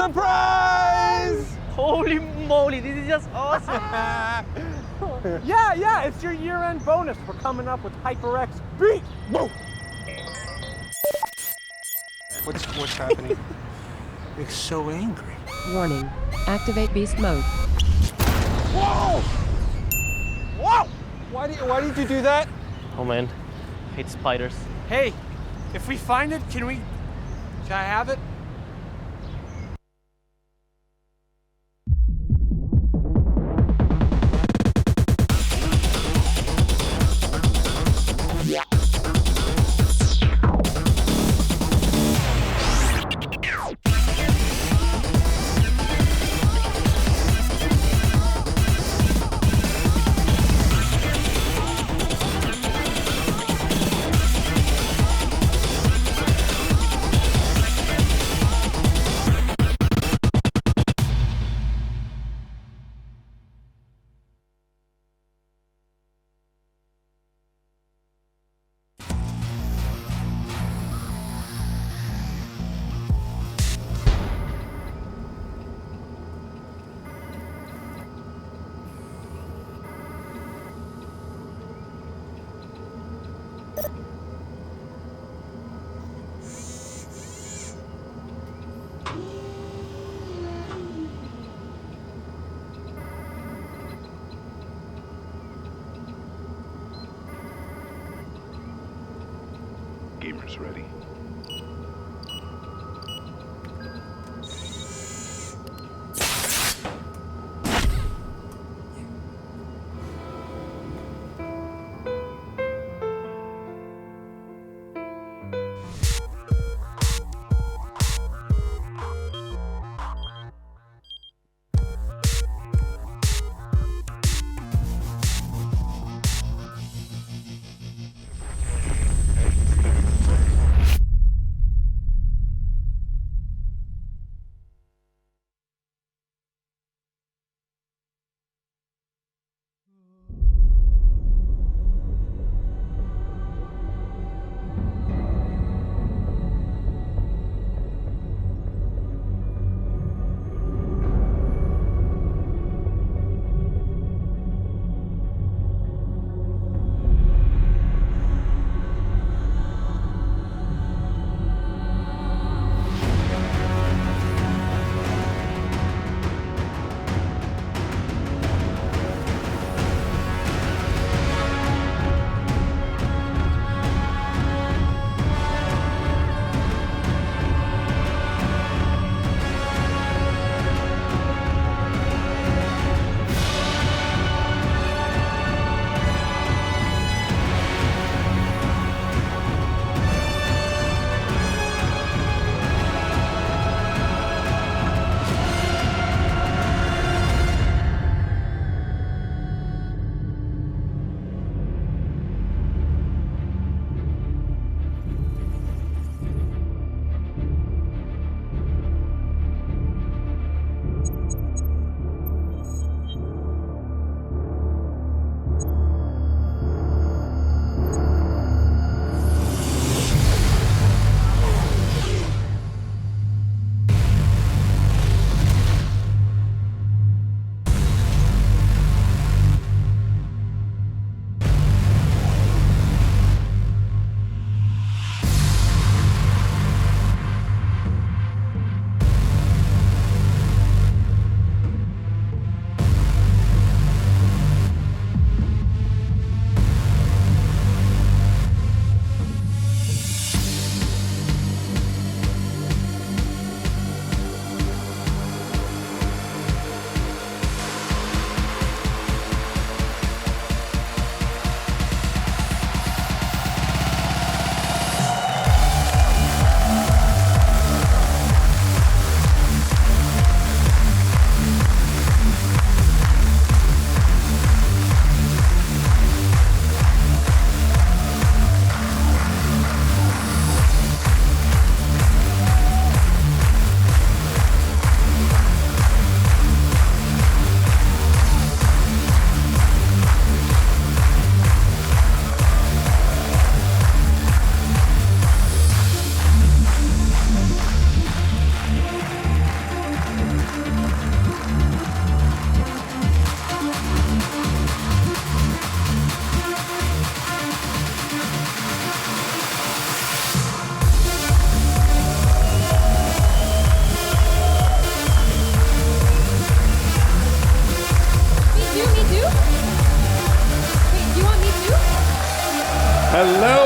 Surprise! Holy moly, this is just awesome! Yeah, it's your year-end bonus for coming up with HyperX Beat! Whoa! What's happening? It's so angry. Warning. Activate beast mode. Whoa! Whoa! Why did you do that? Oh man, I hate spiders. Hey, if we find it, can I have it? Gamers ready.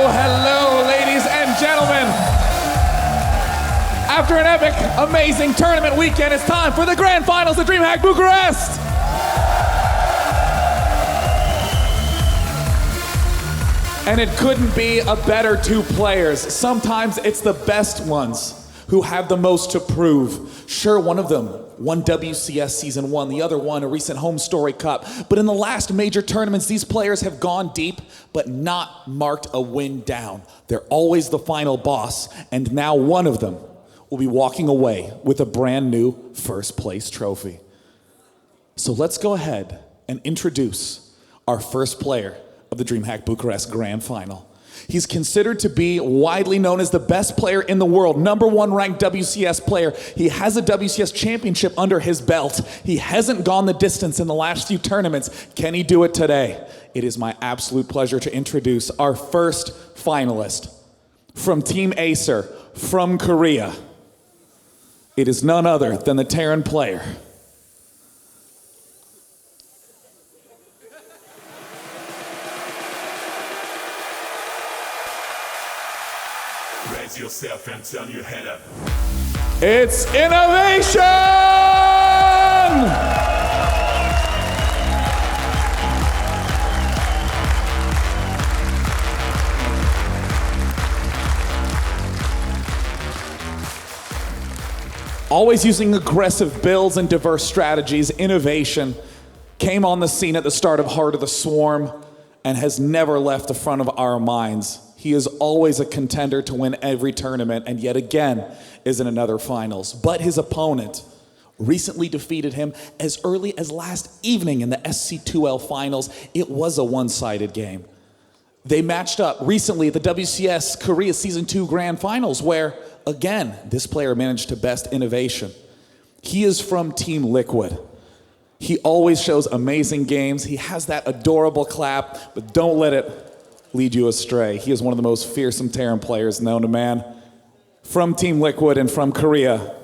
Hello, ladies and gentlemen. After an epic, amazing tournament weekend, it's time for the grand finals of DreamHack Bucharest. And it couldn't be a better two players. Sometimes it's the best ones who have the most to prove. Sure, one of them won WCS Season 1, the other won a recent Home Story Cup. But in the last major tournaments, these players have gone deep, but not marked a win down. They're always the final boss, and now one of them will be walking away with a brand new first place trophy. So let's go ahead and introduce our first player of the DreamHack Bucharest Grand Final. He's considered to be widely known as the best player in the world, #1 ranked WCS player. He has a WCS championship under his belt. He hasn't gone the distance in the last few tournaments. Can he do it today? It is my absolute pleasure to introduce our first finalist from Team Acer from Korea. It is none other than the Terran player, Raise yourself and turn your head up. it's Innovation! Always using aggressive builds and diverse strategies, Innovation came on the scene at the start of Heart of the Swarm and has never left the front of our minds. He is always a contender to win every tournament, and yet again is in another finals. But his opponent recently defeated him as early as last evening in the SC2L finals. It was a one-sided game. They matched up recently at the WCS Korea Season 2 Grand Finals, where, again, this player managed to best Innovation. He is from Team Liquid. He always shows amazing games. He has that adorable clap, but don't let it lead you astray. He is one of the most fearsome Terran players known to man. From Team Liquid and from Korea,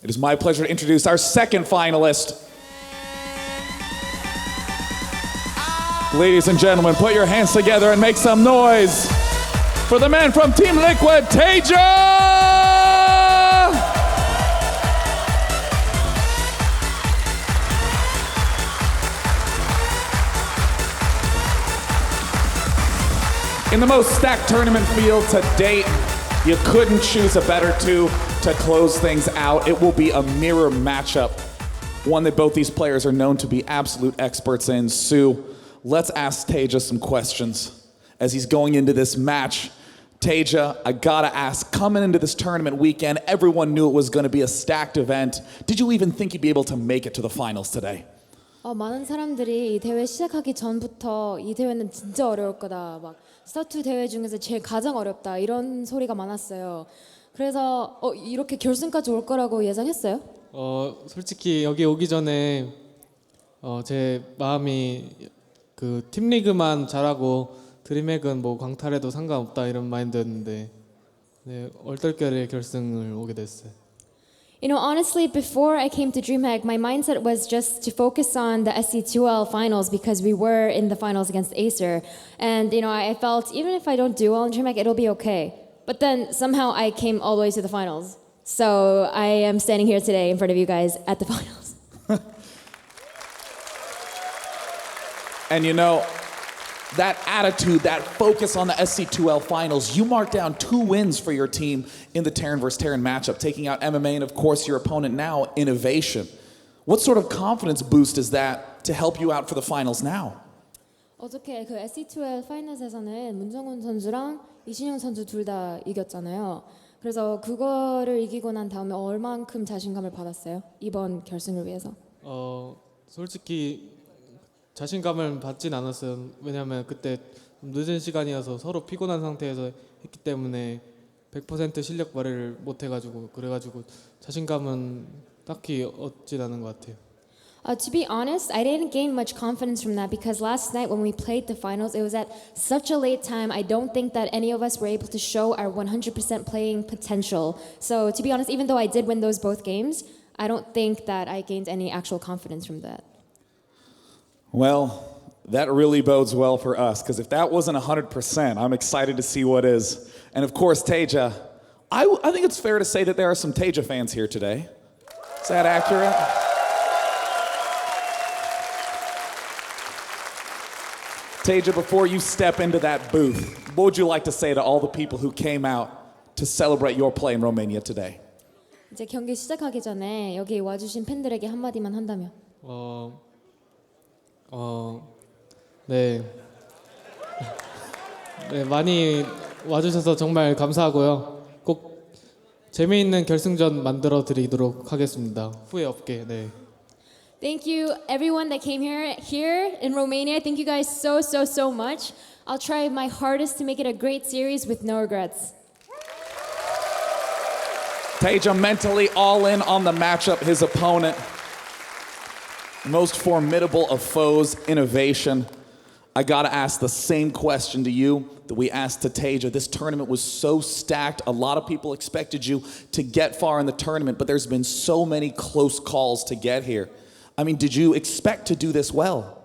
it is my pleasure to introduce our second finalist. Ladies and gentlemen, put your hands together and make some noise for the man from Team Liquid, Taeja! In the most stacked tournament field to date, you couldn't choose a better two to close things out. It will be a mirror matchup, one that both these players are known to be absolute experts in. Sue, let's ask Taeja some questions as he's going into this match. Taeja, I gotta ask, coming into this tournament weekend, everyone knew it was gonna be a stacked event. Did you even think you'd be able to make it to the finals today? 많은 사람들이 이 대회 시작하기 전부터 이 대회는 진짜 어려울 거다. 막 스타투 대회 중에서 제일 가장 어렵다. 이런 소리가 많았어요. 그래서 이렇게 결승까지 올 거라고 예상했어요? 솔직히 여기 오기 전에 제 마음이 그 팀리그만 잘하고 드림핵은 뭐 광탈해도 상관없다 이런 마인드였는데 네, 얼떨결에 결승을 오게 됐어요. You know, honestly, before I came to DreamHack, my mindset was just to focus on the SC2L finals because we were in the finals against Acer. And, you know, I felt even if I don't do well in DreamHack, it'll be okay. But then somehow I came all the way to the finals. So I am standing here today in front of you guys at the finals. And you know, that attitude, that focus on the SC2L finals, you marked down 2 wins for your team in the Terran vs. Terran matchup, taking out MMA and, of course, your opponent now, Innovation. What sort of confidence boost is that to help you out for the finals now? 어저께 그 SC2L 파이널에서는 문정훈 선수랑 이신영 선수 둘 다 이겼잖아요. 그래서 그거를 이기고 난 다음에 얼만큼 자신감을 받았어요? 이번 결승을 위해서? 솔직히 자신감을 받진 않았어요. 왜냐하면 그때 늦은 시간이어서 서로 피곤한 상태에서 했기 때문에 100% 실력 발휘를 못 해가지고 그래가지고 자신감은 딱히 얻진 않은 것 같아요. To be honest, I didn't gain much confidence from that because last night when we played the finals, it was at such a late time. I don't think that any of us were able to show our 100% playing potential. So to be honest, even though I did win those both games, I don't think that I gained any actual confidence from that. Well, That really bodes well for us, because if that wasn't 100%, I'm excited to see what is. And of course, Taeja, I think it's fair to say that there are some Taeja fans here today. Is that accurate? Taeja, before you step into that booth, what would you like to say to all the people who came out to celebrate your play in Romania today? 이제 경기 시작하기 전에 여기 와주신 팬들에게 한마디만 한다면. 네. 네, 많이 와주셔서 정말 감사하고요. 꼭 재미있는 결승전 만들어 드리도록 하겠습니다. 후회 없게. 네. Thank you, everyone that came here in Romania. Thank you guys so much. I'll try my hardest to make it a great series with no regrets. Taeja mentally all in on the matchup, his opponent. Most formidable of foes, innovation. I gotta ask the same question to you that we asked to Taeja. This tournament was so stacked. A lot of people expected you to get far in the tournament, but there's been so many close calls to get here. I mean, did you expect to do this well?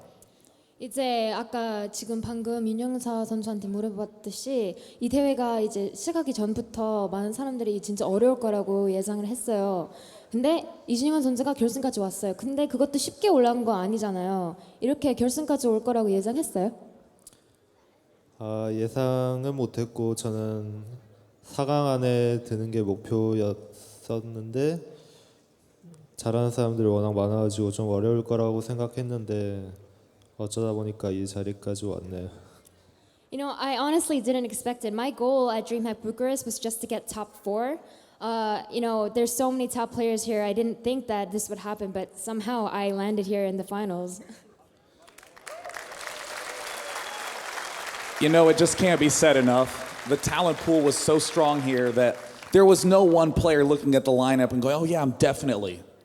이제 아까 지금 방금 윤영사 선수한테 물어봤듯이 이 대회가 이제 시작하기 전부터 많은 사람들이 진짜 어려울 거라고 예상을 했어요. 근데 이준영 선수가 결승까지 왔어요. 근데 그것도 쉽게 올라온 거 아니잖아요. 이렇게 결승까지 올 거라고 예상했어요? 예상은 못했고 저는 4강 안에 드는 게 목표였었는데 잘하는 사람들이 워낙 많아가지고 좀 어려울 거라고 생각했는데 어쩌다 보니까 이 자리까지 왔네요. You know, I honestly didn't expect it. My goal at DreamHack Bucharest was just to get top 4. You know, there's so many top players here. I didn't think that this would happen, but somehow I landed here in the finals. You know, it just can't be said enough. The talent pool was so strong here that there was no one player looking at the lineup and going, oh yeah,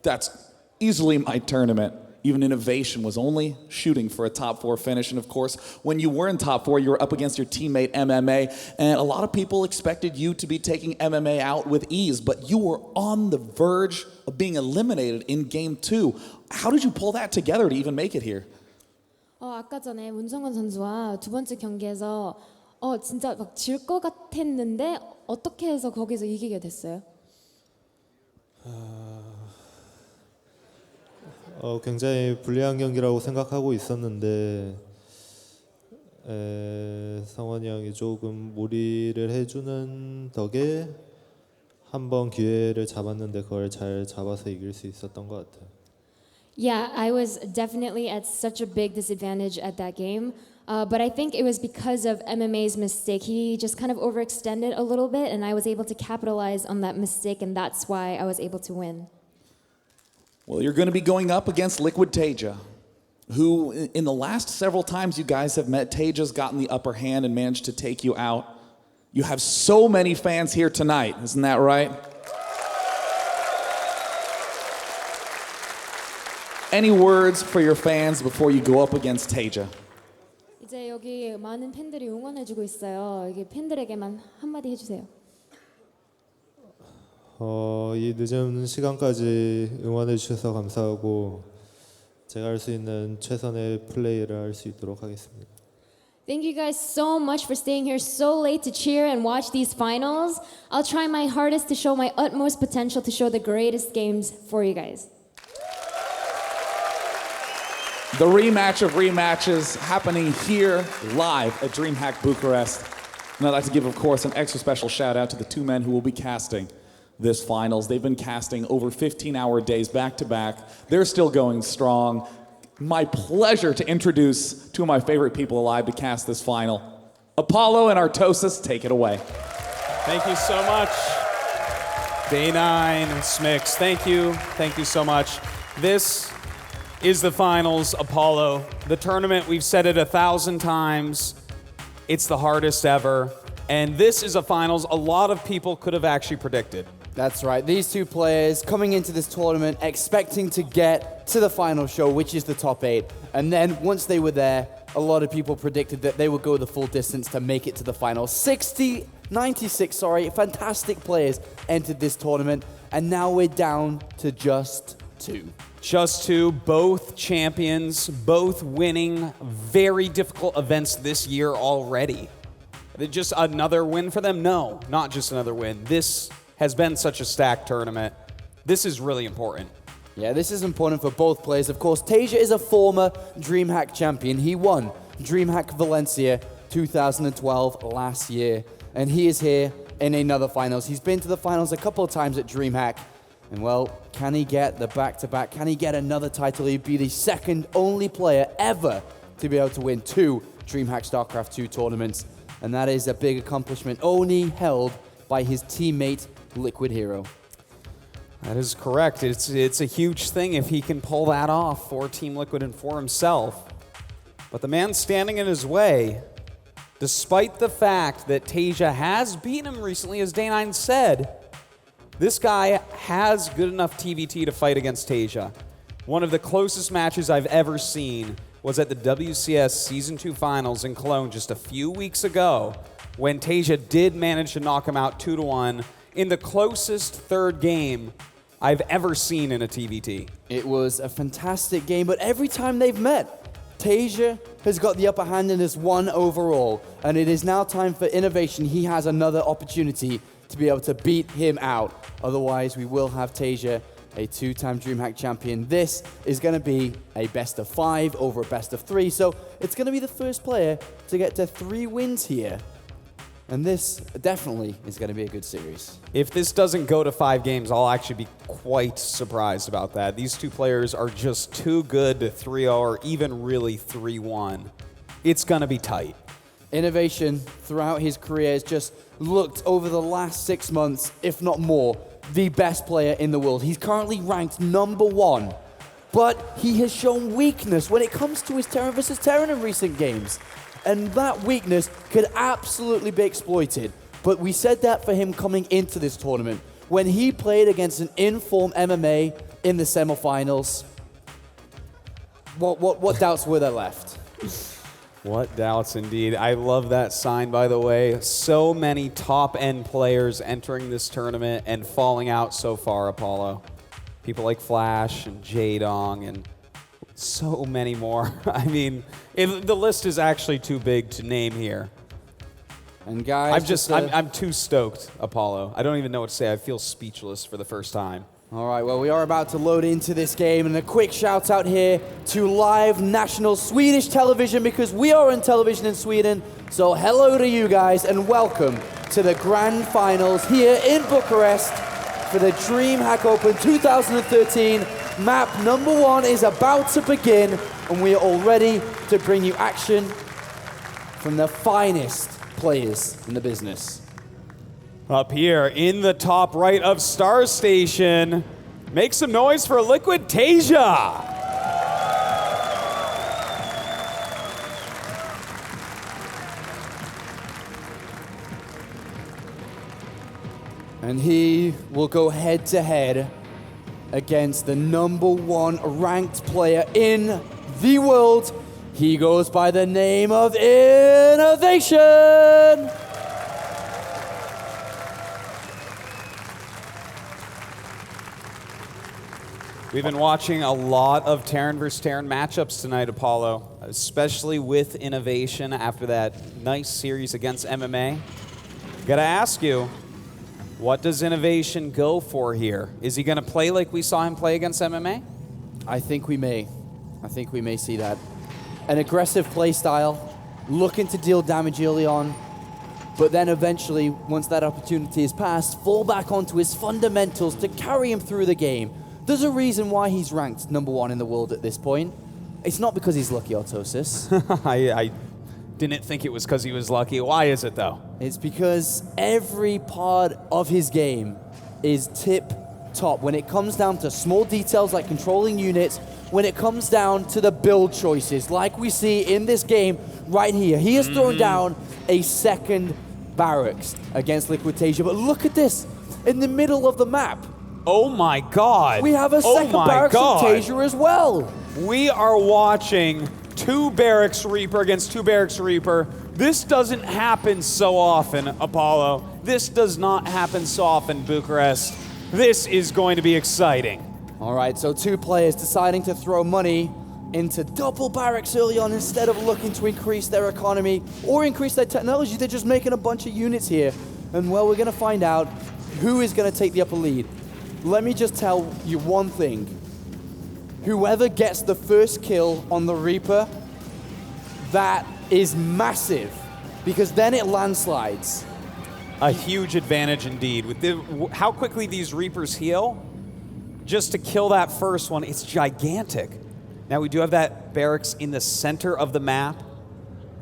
that's easily my tournament. Even Innovation was only shooting for a top 4 finish. And of course, when you were in top 4, you were up against your teammate MMA. And a lot of people expected you to be taking MMA out with ease, but you were on the verge of being eliminated in game 2. How did you pull that together to even make it here? 아까 전에 문성원 선수와 두 번째 경기에서 진짜 막 질 것 같았는데 어떻게 해서 거기서 이기게 됐어요? 굉장히 불리한 경기라고 생각하고 있었는데 성원이 형이 조금 무리를 해주는 덕에 한 번 기회를 잡았는데 그걸 잘 잡아서 이길 수 있었던 것 같아요. Yeah, I was definitely at such a big disadvantage at that game. But I think it was because of MMA's mistake. He just kind of overextended a little bit, and I was able to capitalize on that mistake, and that's why I was able to win. Well, you're going to be going up against Liquid Taeja, who in the last several times you guys have met, Taeja's gotten the upper hand and managed to take you out. You have so many fans here tonight, isn't that right? Any words for your fans before you go up against Taeja? 이제 여기 많은 팬들이 응원해주고 있어요. 여기 팬들에게만 한마디 해주세요. 이 늦은 시간까지 응원해 주셔서 감사하고 제가 할 수 있는 최선의 플레이를 할 수 있도록 하겠습니다. Thank you guys so much for staying here so late to cheer and watch these finals. I'll try my hardest to show my utmost potential to show the greatest games for you guys. The rematch of rematches happening here live at DreamHack Bucharest. And I'd like to give, of course, an extra special shout out to the two men who will be casting this finals. They've been casting over 15-hour days back to back. They're still going strong. My pleasure to introduce two of my favorite people alive to cast this final. Apollo and Artosis, take it away. Thank you so much. Day 9 and Smix, thank you. Thank you so much. This is the finals, Apollo. The tournament, we've said it 1,000 times. It's the hardest ever. And this is a finals a lot of people could have actually predicted. That's right. These two players coming into this tournament expecting to get to the final show, which is the top 8. And then once they were there, a lot of people predicted that they would go the full distance to make it to the final. 96, fantastic players entered this tournament. And now we're down to just 2. Just two, both champions, both winning very difficult events this year already. Just another win for them? No, not just another win. This has been such a stacked tournament. This is really important. Yeah, this is important for both players. Of course, Taeja is a former DreamHack champion. He won DreamHack Valencia 2012 last year, and he is here in another finals. He's been to the finals a couple of times at DreamHack, and well, can he get the back-to-back? Can he get another title? He'd be the second only player ever to be able to win 2 DreamHack StarCraft 2 tournaments, and that is a big accomplishment only held by his teammate, Liquid Hero. That is correct. It's a huge thing if he can pull that off for Team Liquid and for himself. But the man standing in his way, despite the fact that Taeja has beaten him recently, as Day9 said, this guy has good enough TVT to fight against Taeja. One of the closest matches I've ever seen was at the WCS Season 2 Finals in Cologne just a few weeks ago, when Taeja did manage to knock him out 2-1 in the closest third game I've ever seen in a TVT. It was a fantastic game, but every time they've met, Taeja has got the upper hand and has won overall, and it is now time for Innovation. He has another opportunity to be able to beat him out. Otherwise, we will have Taeja, a 2-time DreamHack champion. This is going to be a best of 5 over a best of 3, so it's going to be the first player to get to 3 wins here. And this definitely is going to be a good series. If this doesn't go to 5 games, I'll actually be quite surprised about that. These two players are just too good to 3-0 or even really 3-1. It's going to be tight. Innovation throughout his career has just looked over the last 6 months, if not more, the best player in the world. He's currently ranked #1, but he has shown weakness when it comes to his Terran versus Terran in recent games. And that weakness could absolutely be exploited. But we said that for him coming into this tournament. When he played against an in-form MMA in the semifinals, what doubts were there left? What doubts indeed. I love that sign, by the way. So many top-end players entering this tournament and falling out so far, Apollo. People like Flash and Jaedong and so many more. I mean, the list is actually too big to name here. And guys, I'm too stoked, Apollo. I don't even know what to say. I feel speechless for the first time. All right, well, we are about to load into this game, and a quick shout out here to live national Swedish television, because we are on television in Sweden. So hello to you guys, and welcome to the grand finals here in Bucharest for the DreamHack Open 2013. Map #1 is about to begin, and we are all ready to bring you action from the finest players in the business. Up here in the top right of Star Station, make some noise for Liquid Taeja. And he will go head to head against the #1 ranked player in the world. He goes by the name of Innovation. We've been watching a lot of Terran vs. Terran matchups tonight, Apollo, especially with Innovation after that nice series against MMA. Gotta ask you, what does Innovation go for here? Is he gonna play like we saw him play against MMA? I think we may see that. An aggressive play style, looking to deal damage early on, but then eventually, once that opportunity is passed, fall back onto his fundamentals to carry him through the game. There's a reason why he's ranked #1 in the world at this point. It's not because he's lucky, Autosis. I didn't think it was because he was lucky. Why is it, though? It's because every part of his game is tip-top. When it comes down to small details like controlling units, when it comes down to the build choices, like we see in this game right here. He has thrown down a second barracks against Liquid Taeja, but look at this, in the middle of the map. Oh my God. We have a second barracks of Taeja as well. We are watching 2 Barracks Reaper against 2 Barracks Reaper. This doesn't happen so often, Apollo. This does not happen so often, Bucharest. This is going to be exciting. All right, so two players deciding to throw money into double barracks early on instead of looking to increase their economy or increase their technology. They're just making a bunch of units here. And well, we're going to find out who is going to take the upper lead. Let me just tell you one thing. Whoever gets the first kill on the Reaper, that is massive, because then it landslides. A huge advantage indeed. With how quickly these Reapers heal, just to kill that first one, it's gigantic. Now we do have that barracks in the center of the map.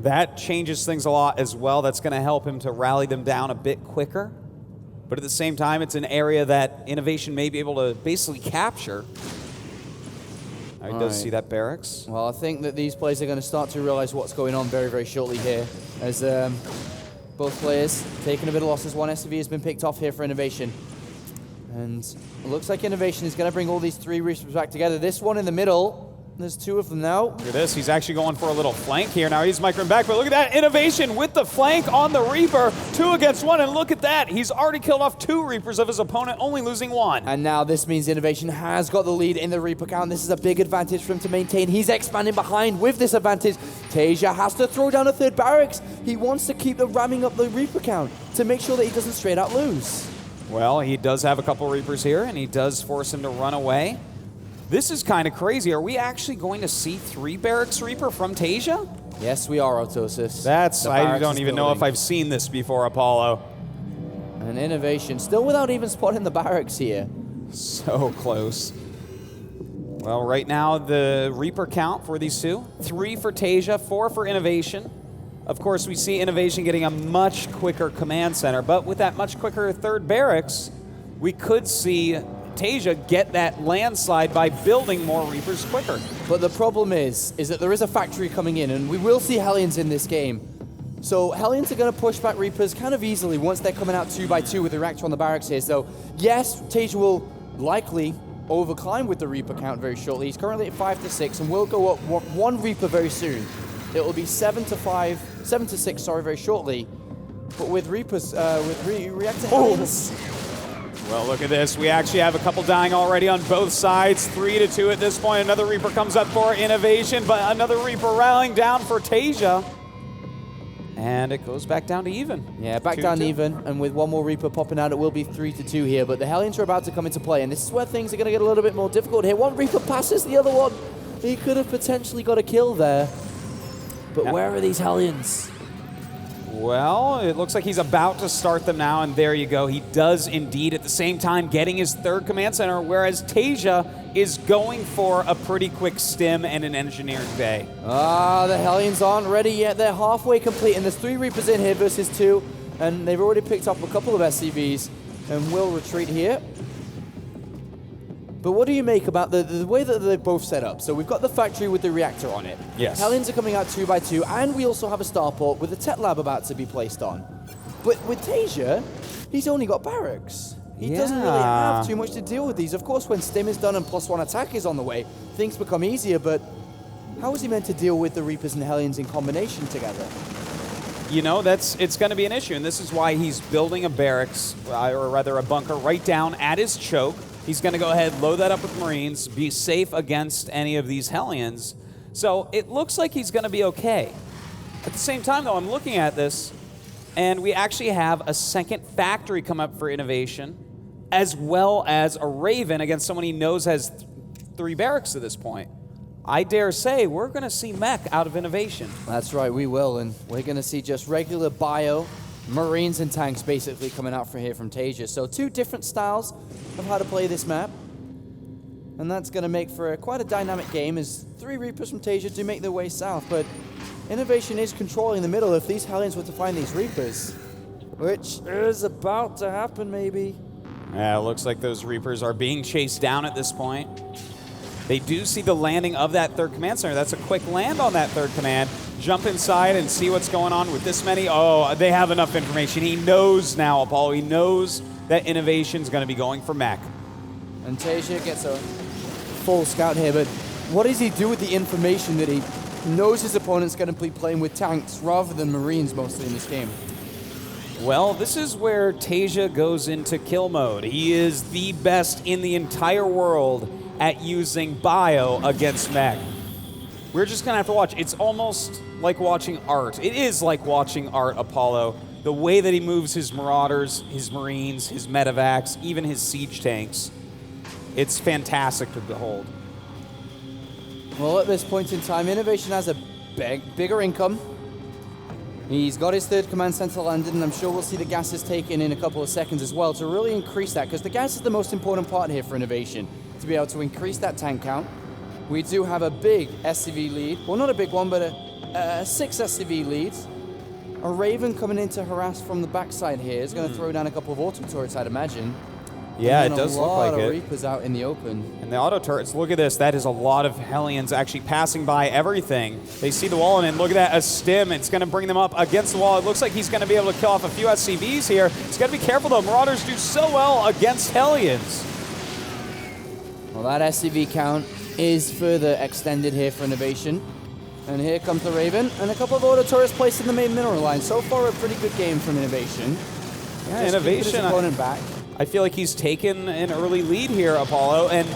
That changes things a lot as well. That's going to help him to rally them down a bit quicker. But at the same time, it's an area that Innovation may be able to basically capture. He does see that barracks. Well, I think that these players are going to start to realize what's going on very, very shortly here. As both players taking a bit of losses. One SCV has been picked off here for Innovation. And it looks like Innovation is going to bring all these three Reapers back together. This one in the middle, there's two of them now. Look at this, he's actually going for a little flank here. Now he's microing back, but look at that, Innovation with the flank on the Reaper. 2 against 1, and look at that. He's already killed off 2 Reapers of his opponent, only losing 1. And now this means Innovation has got the lead in the Reaper count. This is a big advantage for him to maintain. He's expanding behind with this advantage. Taeja has to throw down a third barracks. He wants to keep ramming up the Reaper count to make sure that he doesn't straight out lose. Well, he does have a couple Reapers here, and he does force him to run away. This is kind of crazy. Are we actually going to see 3 barracks Reaper from Taeja? Yes, we are, Autosis. I don't even know if I've seen this before, Apollo. And Innovation still without even spotting the barracks here. So close. Well, right now, the Reaper count for these two, 3 for Taeja, 4 for Innovation. Of course, we see Innovation getting a much quicker command center, but with that much quicker third barracks, we could see Taeja get that landslide by building more Reapers quicker. But the problem is that there is a factory coming in, and we will see Hellions in this game. So Hellions are going to push back Reapers kind of easily once they're coming out 2 by 2 with the reactor on the barracks here. So yes, Taeja will likely overclimb with the Reaper count very shortly. He's currently at 5 to 6, and will go up 1 Reaper very soon. It will be 7 to 6, very shortly. But with Reapers, reactor Hellions. Well, look at this. We actually have a couple dying already on both sides. 3 to 2 at this point. Another Reaper comes up for Innovation, but another Reaper rallying down for Taeja. And it goes back down to even. Yeah, back down even. And with 1 more Reaper popping out, it will be 3 to 2 here. But the Hellions are about to come into play, and this is where things are going to get a little bit more difficult here. 1 Reaper passes the other one. He could have potentially got a kill there. But where are these Hellions? Well, it looks like he's about to start them now, and there you go. He does indeed, at the same time, getting his 3rd command center, whereas Taeja is going for a pretty quick stim and an engineered bay. The Hellions aren't ready yet. They're halfway complete, and there's 3 Reapers in here versus 2, and they've already picked up a couple of SCVs and will retreat here. But what do you make about the way that they're both set up? So we've got the factory with the reactor on it. Yes. Hellions are coming out 2 by 2, and we also have a starport with a tech lab about to be placed on. But with Taeja, he's only got barracks. He doesn't really have too much to deal with these. Of course, when stim is done and +1 attack is on the way, things become easier, but how is he meant to deal with the Reapers and Hellions in combination together? You know, it's going to be an issue, and this is why he's building a barracks, or rather a bunker, right down at his choke. He's going to go ahead, load that up with Marines, be safe against any of these Hellions. So it looks like he's going to be okay. At the same time, though, I'm looking at this, and we actually have a second factory come up for Innovation, as well as a Raven against someone he knows has 3 barracks at this point. I dare say we're going to see mech out of Innovation. That's right, we will, and we're going to see just regular bio, Marines and tanks basically coming out from here from Taeja. So 2 different styles of how to play this map. And that's going to make for quite a dynamic game as 3 Reapers from Taeja do make their way south. But Innovation is controlling the middle if these Hellions were to find these Reapers. Which is about to happen, maybe. Yeah, it looks like those Reapers are being chased down at this point. They do see the landing of that 3rd command center. That's a quick land on that 3rd command. Jump inside and see what's going on with this many. Oh, they have enough information. He knows now, Apollo. He knows that Innovation's going to be going for mech. And Taeja gets a full scout here, but what does he do with the information that he knows his opponent's going to be playing with tanks rather than Marines mostly in this game? Well, this is where Taeja goes into kill mode. He is the best in the entire world at using bio against mech. We're just gonna have to watch. It's almost like watching art. It is like watching art, Apollo. The way that he moves his Marauders, his Marines, his Medevacs, even his siege tanks. It's fantastic to behold. Well, at this point in time, Innovation has a bigger income. He's got his third command center landed, and I'm sure we'll see the gases taken in a couple of seconds as well to really increase that, because the gas is the most important part here for Innovation, to be able to increase that tank count. We do have a big SCV lead. Well, not a big one, but a 6 SCV lead. A Raven coming in to harass from the backside here is going to throw down a couple of auto turrets, I'd imagine. Yeah, it does look like a lot it. of Reapers out in the open. And the auto turrets, look at this. That is a lot of Hellions actually passing by everything. They see the wall, and then look at that, a stim. It's going to bring them up against the wall. It looks like he's going to be able to kill off a few SCVs here. He's got to be careful, though. Marauders do so well against Hellions. Well, that SCV count is further extended here for Innovation. And here comes the Raven, and a couple of auto turrets placed in the main mineral line. So far, a pretty good game from Innovation. Yeah, Just keeping his Innovation. opponent back. I feel like he's taken an early lead here, Apollo, and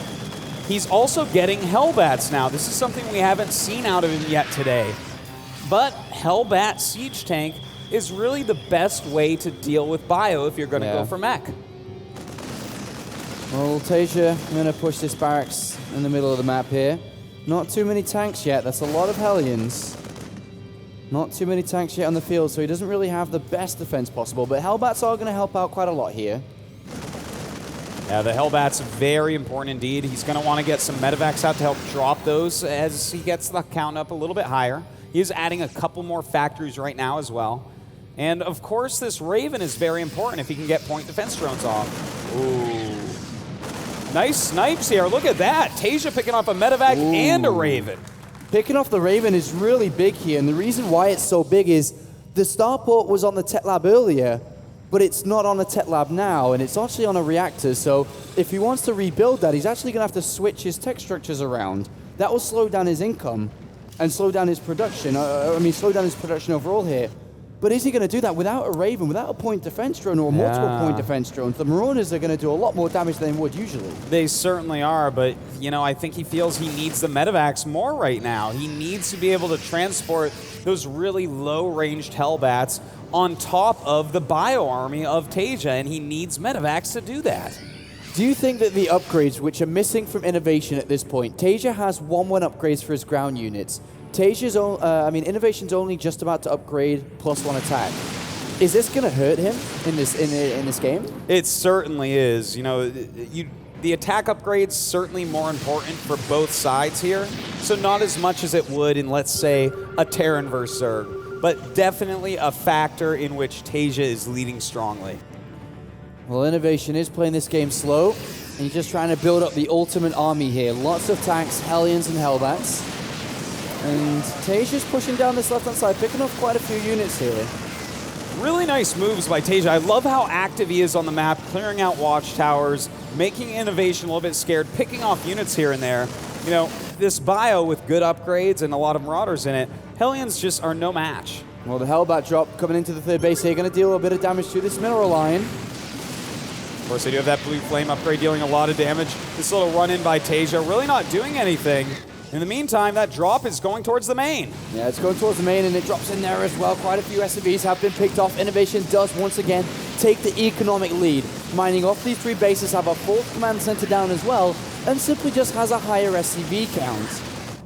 he's also getting Hellbats now. This is something we haven't seen out of him yet today. But Hellbat Siege Tank is really the best way to deal with bio if you're going to go for mech. Well, Taeja, I'm going to push this barracks in the middle of the map here. Not too many tanks yet. That's a lot of Hellions. Not too many tanks yet on the field, so he doesn't really have the best defense possible. But Hellbats are going to help out quite a lot here. Yeah, the Hellbat's very important indeed. He's going to want to get some medevacs out to help drop those as he gets the count up a little bit higher. He is adding a couple more factories right now as well. And of course, this Raven is very important if he can get point defense drones off. Ooh. Nice snipes here. Look at that. Taeja picking off a medevac and a Raven. Picking off the Raven is really big here, and the reason why it's so big is the starport was on the tech lab earlier, but it's not on a tech lab now, and it's actually on a reactor, so if he wants to rebuild that, he's actually going to have to switch his tech structures around. That will slow down his income and slow down his production. Slow down his production overall here. But is he going to do that without a Raven, without a point defense drone or multiple point defense drones? The Marauders are going to do a lot more damage than they would usually. They certainly are, but I think he feels he needs the medevacs more right now. He needs to be able to transport those really low-ranged Hellbats on top of the bio army of Taeja, and he needs medevacs to do that. Do you think that the upgrades, which are missing from Innovation at this point, Taeja has 1-1 upgrades for his ground units. Taeja's Innovation's only just about to upgrade +1 attack. Is this going to hurt him in this game? It certainly is. The attack upgrade's certainly more important for both sides here. So not as much as it would in, let's say, a Terran versus Zerg, but definitely a factor in which Taeja is leading strongly. Well, Innovation is playing this game slow, and he's just trying to build up the ultimate army here. Lots of tanks, Hellions, and Hellbats. And Taeja's pushing down this left-hand side, picking up quite a few units here. Really nice moves by Taeja. I love how active he is on the map, clearing out watchtowers, making Innovation a little bit scared, picking off units here and there. This bio with good upgrades and a lot of Marauders in it, Hellions just are no match. Well, the Hellbat drop coming into the third base here, going to deal a bit of damage to this mineral line. Of course, they do have that blue flame upgrade dealing a lot of damage. This little run-in by Taeja really not doing anything. In the meantime, that drop is going towards the main. Yeah, it's going towards the main, and it drops in there as well. Quite a few SCVs have been picked off. Innovation does once again take the economic lead. Mining off these 3 bases, have a 4th command center down as well, and simply just has a higher SCV count.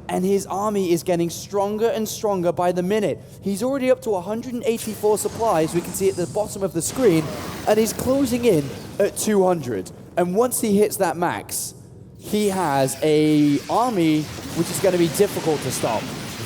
And his army is getting stronger and stronger by the minute. He's already up to 184 supplies, we can see at the bottom of the screen, and he's closing in at 200. And once he hits that max, he has a army which is going to be difficult to stop.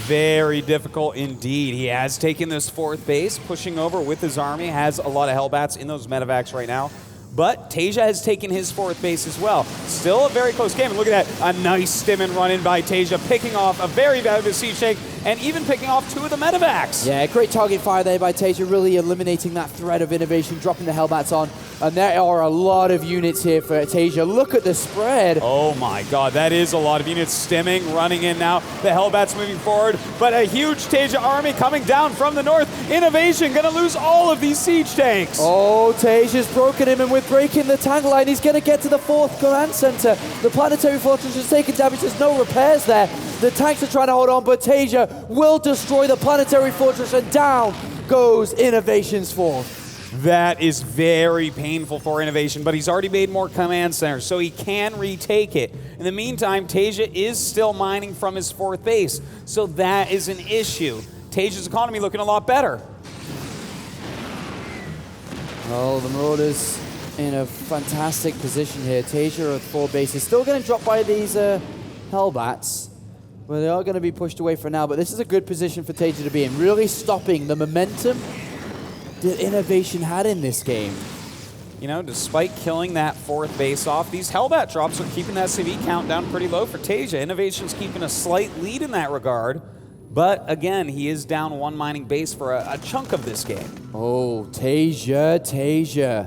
Very difficult indeed. He has taken this 4th base, pushing over with his army, has a lot of Hellbats in those medevacs right now. But Taeja has taken his 4th base as well. Still a very close game. And look at that, a nice stim and run in by Taeja, picking off a very valuable siege tank and even picking off 2 of the medevacs. Yeah, great target fire there by Taeja, really eliminating that threat of Innovation, dropping the Hellbats on. And there are a lot of units here for Taeja. Look at the spread. Oh my god, that is a lot of units stemming, running in now. The Hellbats moving forward, but a huge Taeja army coming down from the north. Innovation gonna lose all of these siege tanks. Oh, Taeja's broken him, and with breaking the tank line, he's going to get to the 4th command center. The planetary fortress is taking damage. There's no repairs there. The tanks are trying to hold on, but Taeja will destroy the planetary fortress, and down goes Innovation's 4th. That is very painful for Innovation, but he's already made more command centers, so he can retake it. In the meantime, Taeja is still mining from his 4th base, so that is an issue. Taeja's economy looking a lot better. Well, the Marauders in a fantastic position here. Taeja at 4 bases. Still getting dropped by these Hellbats, but they are going to be pushed away for now. But this is a good position for Taeja to be in, really stopping the momentum that Innovation had in this game. You know, despite killing that 4th base off, these Hellbat drops are keeping the SCV count down pretty low for Taeja. Innovation's keeping a slight lead in that regard. But again, he is down 1 mining base for a chunk of this game. Oh, Taeja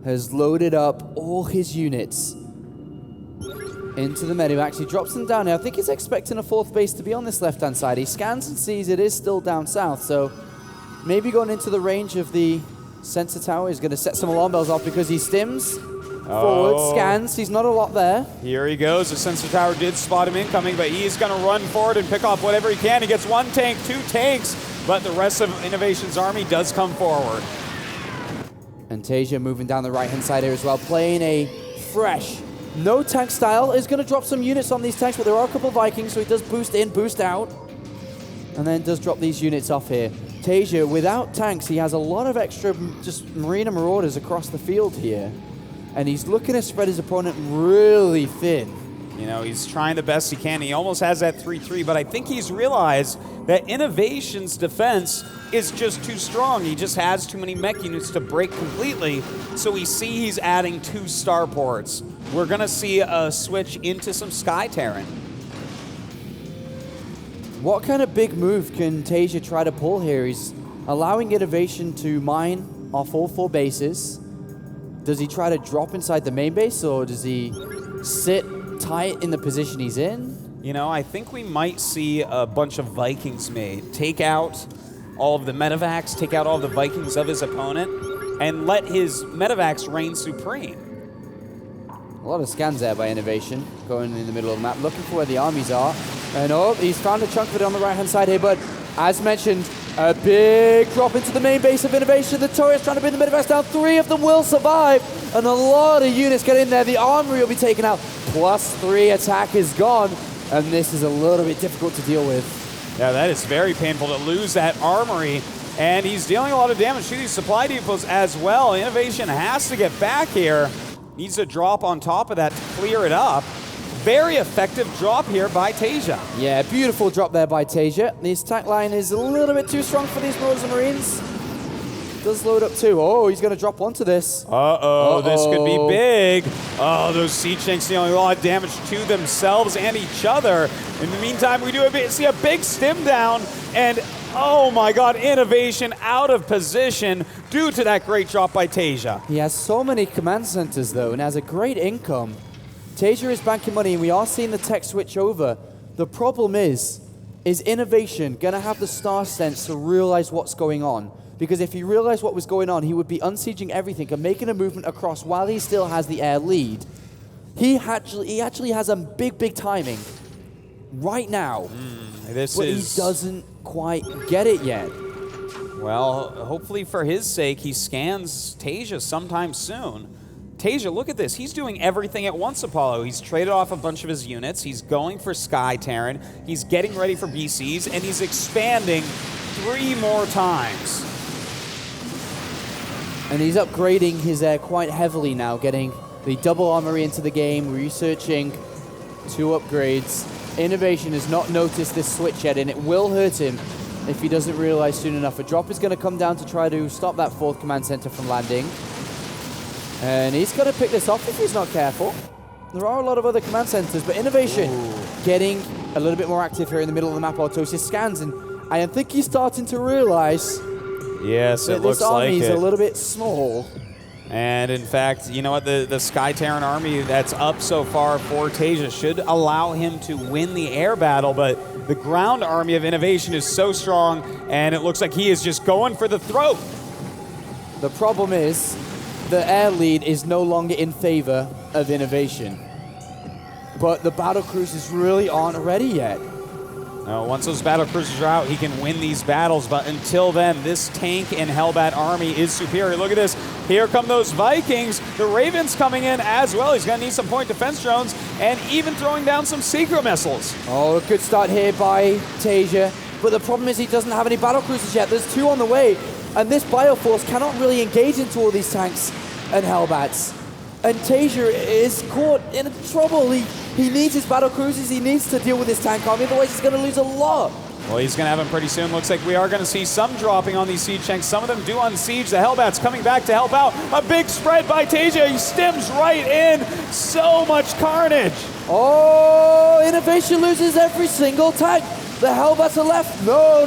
has loaded up all his units into the medivacs. He drops them down here. I think he's expecting a 4th base to be on this left-hand side. He scans and sees it is still down south, so maybe going into the range of the sensor tower. He's going to set some alarm bells off because he stims forward, scans. He's not a lot there. Here he goes. The sensor tower did spot him incoming, but he is going to run forward and pick off whatever he can. He gets 1 tank, 2 tanks, but the rest of Innovation's army does come forward. And Taeja moving down the right-hand side here as well, playing a fresh, no tank style. Is going to drop some units on these tanks, but there are a couple of Vikings, so he does boost in, boost out, and then does drop these units off here. Taeja, without tanks, he has a lot of extra just Marina Marauders across the field here. And he's looking to spread his opponent really thin. You know, he's trying the best he can. He almost has that 3-3, but I think he's realized that Innovation's defense is just too strong. He just has too many mech units to break completely, so we see he's adding 2 starports. We're going to see a switch into some Sky Terran. What kind of big move can Taeja try to pull here? He's allowing Innovation to mine off all 4 bases. Does he try to drop inside the main base, or does he sit tight in the position he's in? You know, I think we might see a bunch of Vikings made. Take out all of the medevacs, take out all of the Vikings of his opponent, and let his medevacs reign supreme. A lot of scans there by Innovation, going in the middle of the map, looking for where the armies are. And oh, he's found a chunk of it on the right-hand side here, but as mentioned, a big drop into the main base of Innovation. The turret's trying to bring the medevacs down. 3 of them will survive, and a lot of units get in there. The armory will be taken out. +3 attack is gone, and this is a little bit difficult to deal with. Yeah, that is very painful to lose that armory, and he's dealing a lot of damage to these supply depots as well. Innovation has to get back here. Needs to drop on top of that to clear it up. Very effective drop here by Taeja. Yeah, beautiful drop there by Taeja. This attack line is a little bit too strong for these Marauders and Marines. Does load up too. Oh, he's going to drop onto this. This could be big. Oh, those siege tanks dealing a lot of damage to themselves and each other. In the meantime, we see a big stim down, and oh my god, Innovation out of position due to that great drop by Taeja. He has so many command centers though, and has a great income. Taeja is banking money, and we are seeing the tech switch over. The problem is Innovation going to have the star sense to realize what's going on? Because if he realized what was going on, he would be unsieging everything and making a movement across while he still has the air lead. He actually has a big timing right now, but he doesn't quite get it yet. Well, hopefully for his sake, he scans Taeja sometime soon. Taeja, look at this. He's doing everything at once, Apollo. He's traded off a bunch of his units. He's going for Sky Terran. He's getting ready for BCs, and he's expanding 3 more times. And he's upgrading his air quite heavily now, getting the double armory into the game, researching 2 upgrades. Innovation has not noticed this switch yet, and it will hurt him if he doesn't realize soon enough. A drop is going to come down to try to stop that 4th command center from landing. And he's going to pick this off if he's not careful. There are a lot of other command centers, but Innovation getting a little bit more active here in the middle of the map. Autosis scans, and I think he's starting to realize yes, that it looks this army like is it. a little bit small. And in fact, you know what? The Sky Terran army that's up so far for Taeja should allow him to win the air battle, but the ground army of Innovation is so strong, and it looks like he is just going for the throat. The problem is, the air lead is no longer in favor of Innovation. But the battle cruisers really aren't ready yet. No, once those battle cruisers are out, he can win these battles, but until then, this tank and Hellbat army is superior. Look at this. Here come those Vikings. The Ravens coming in as well. He's going to need some point defense drones and even throwing down some Seeker missiles. Oh, a good start here by Taeja. But the problem is he doesn't have any battle cruisers yet. There's 2 on the way. And this Bioforce cannot really engage into all these tanks and Hellbats. And Taeja is caught in trouble. He needs his battle cruisers. He needs to deal with his tank army. Otherwise, he's going to lose a lot. Well, he's going to have them pretty soon. Looks like we are going to see some dropping on these siege tanks. Some of them do unsiege. The Hellbats coming back to help out. A big spread by Taeja. He stems right in. So much carnage. Oh, Innovation loses every single tank. The Hellbats are left. No,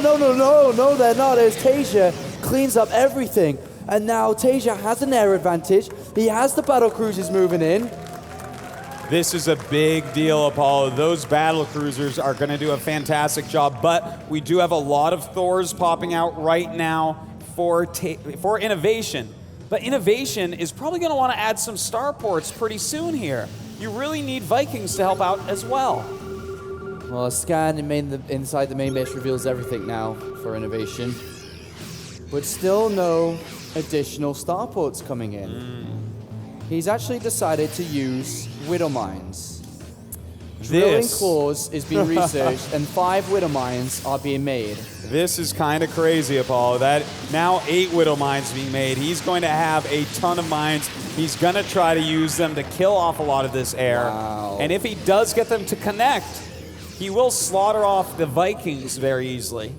they're not. As Taeja cleans up everything. And now Taeja has an air advantage. He has the battle cruisers moving in. This is a big deal, Apollo. Those battle cruisers are going to do a fantastic job, but we do have a lot of Thors popping out right now for Innovation. But Innovation is probably going to want to add some starports pretty soon here. You really need Vikings to help out as well. Well, a scan inside the main base reveals everything now for Innovation. But still no additional starports coming in. He's actually decided to use Widow Mines. Drilling claws is being researched, and 5 Widow Mines are being made. This is kind of crazy, Apollo. That now 8 Widow Mines being made. He's going to have a ton of mines. He's going to try to use them to kill off a lot of this air. Wow. And if he does get them to connect, he will slaughter off the Vikings very easily.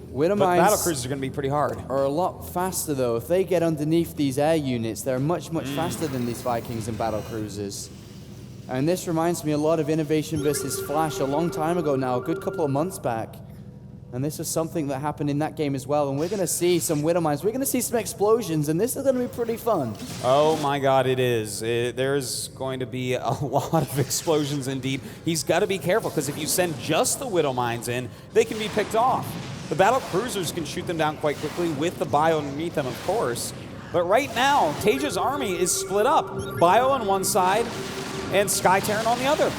Widow But Mines battle cruisers are going to be pretty hard. are a lot faster, though. If they get underneath these air units, they're much faster than these Vikings and battle cruisers. And this reminds me a lot of Innovation versus Flash a long time ago now, a good couple of months back. And this is something that happened in that game as well. And we're going to see some Widow Mines. We're going to see some explosions, and this is going to be pretty fun. Oh my God, it is. There's going to be a lot of explosions indeed. He's got to be careful, because if you send just the Widow Mines in, they can be picked off. The battle cruisers can shoot them down quite quickly with the bio underneath them, of course. But right now, Taeja's army is split up. Bio on one side and Sky Terran on the other.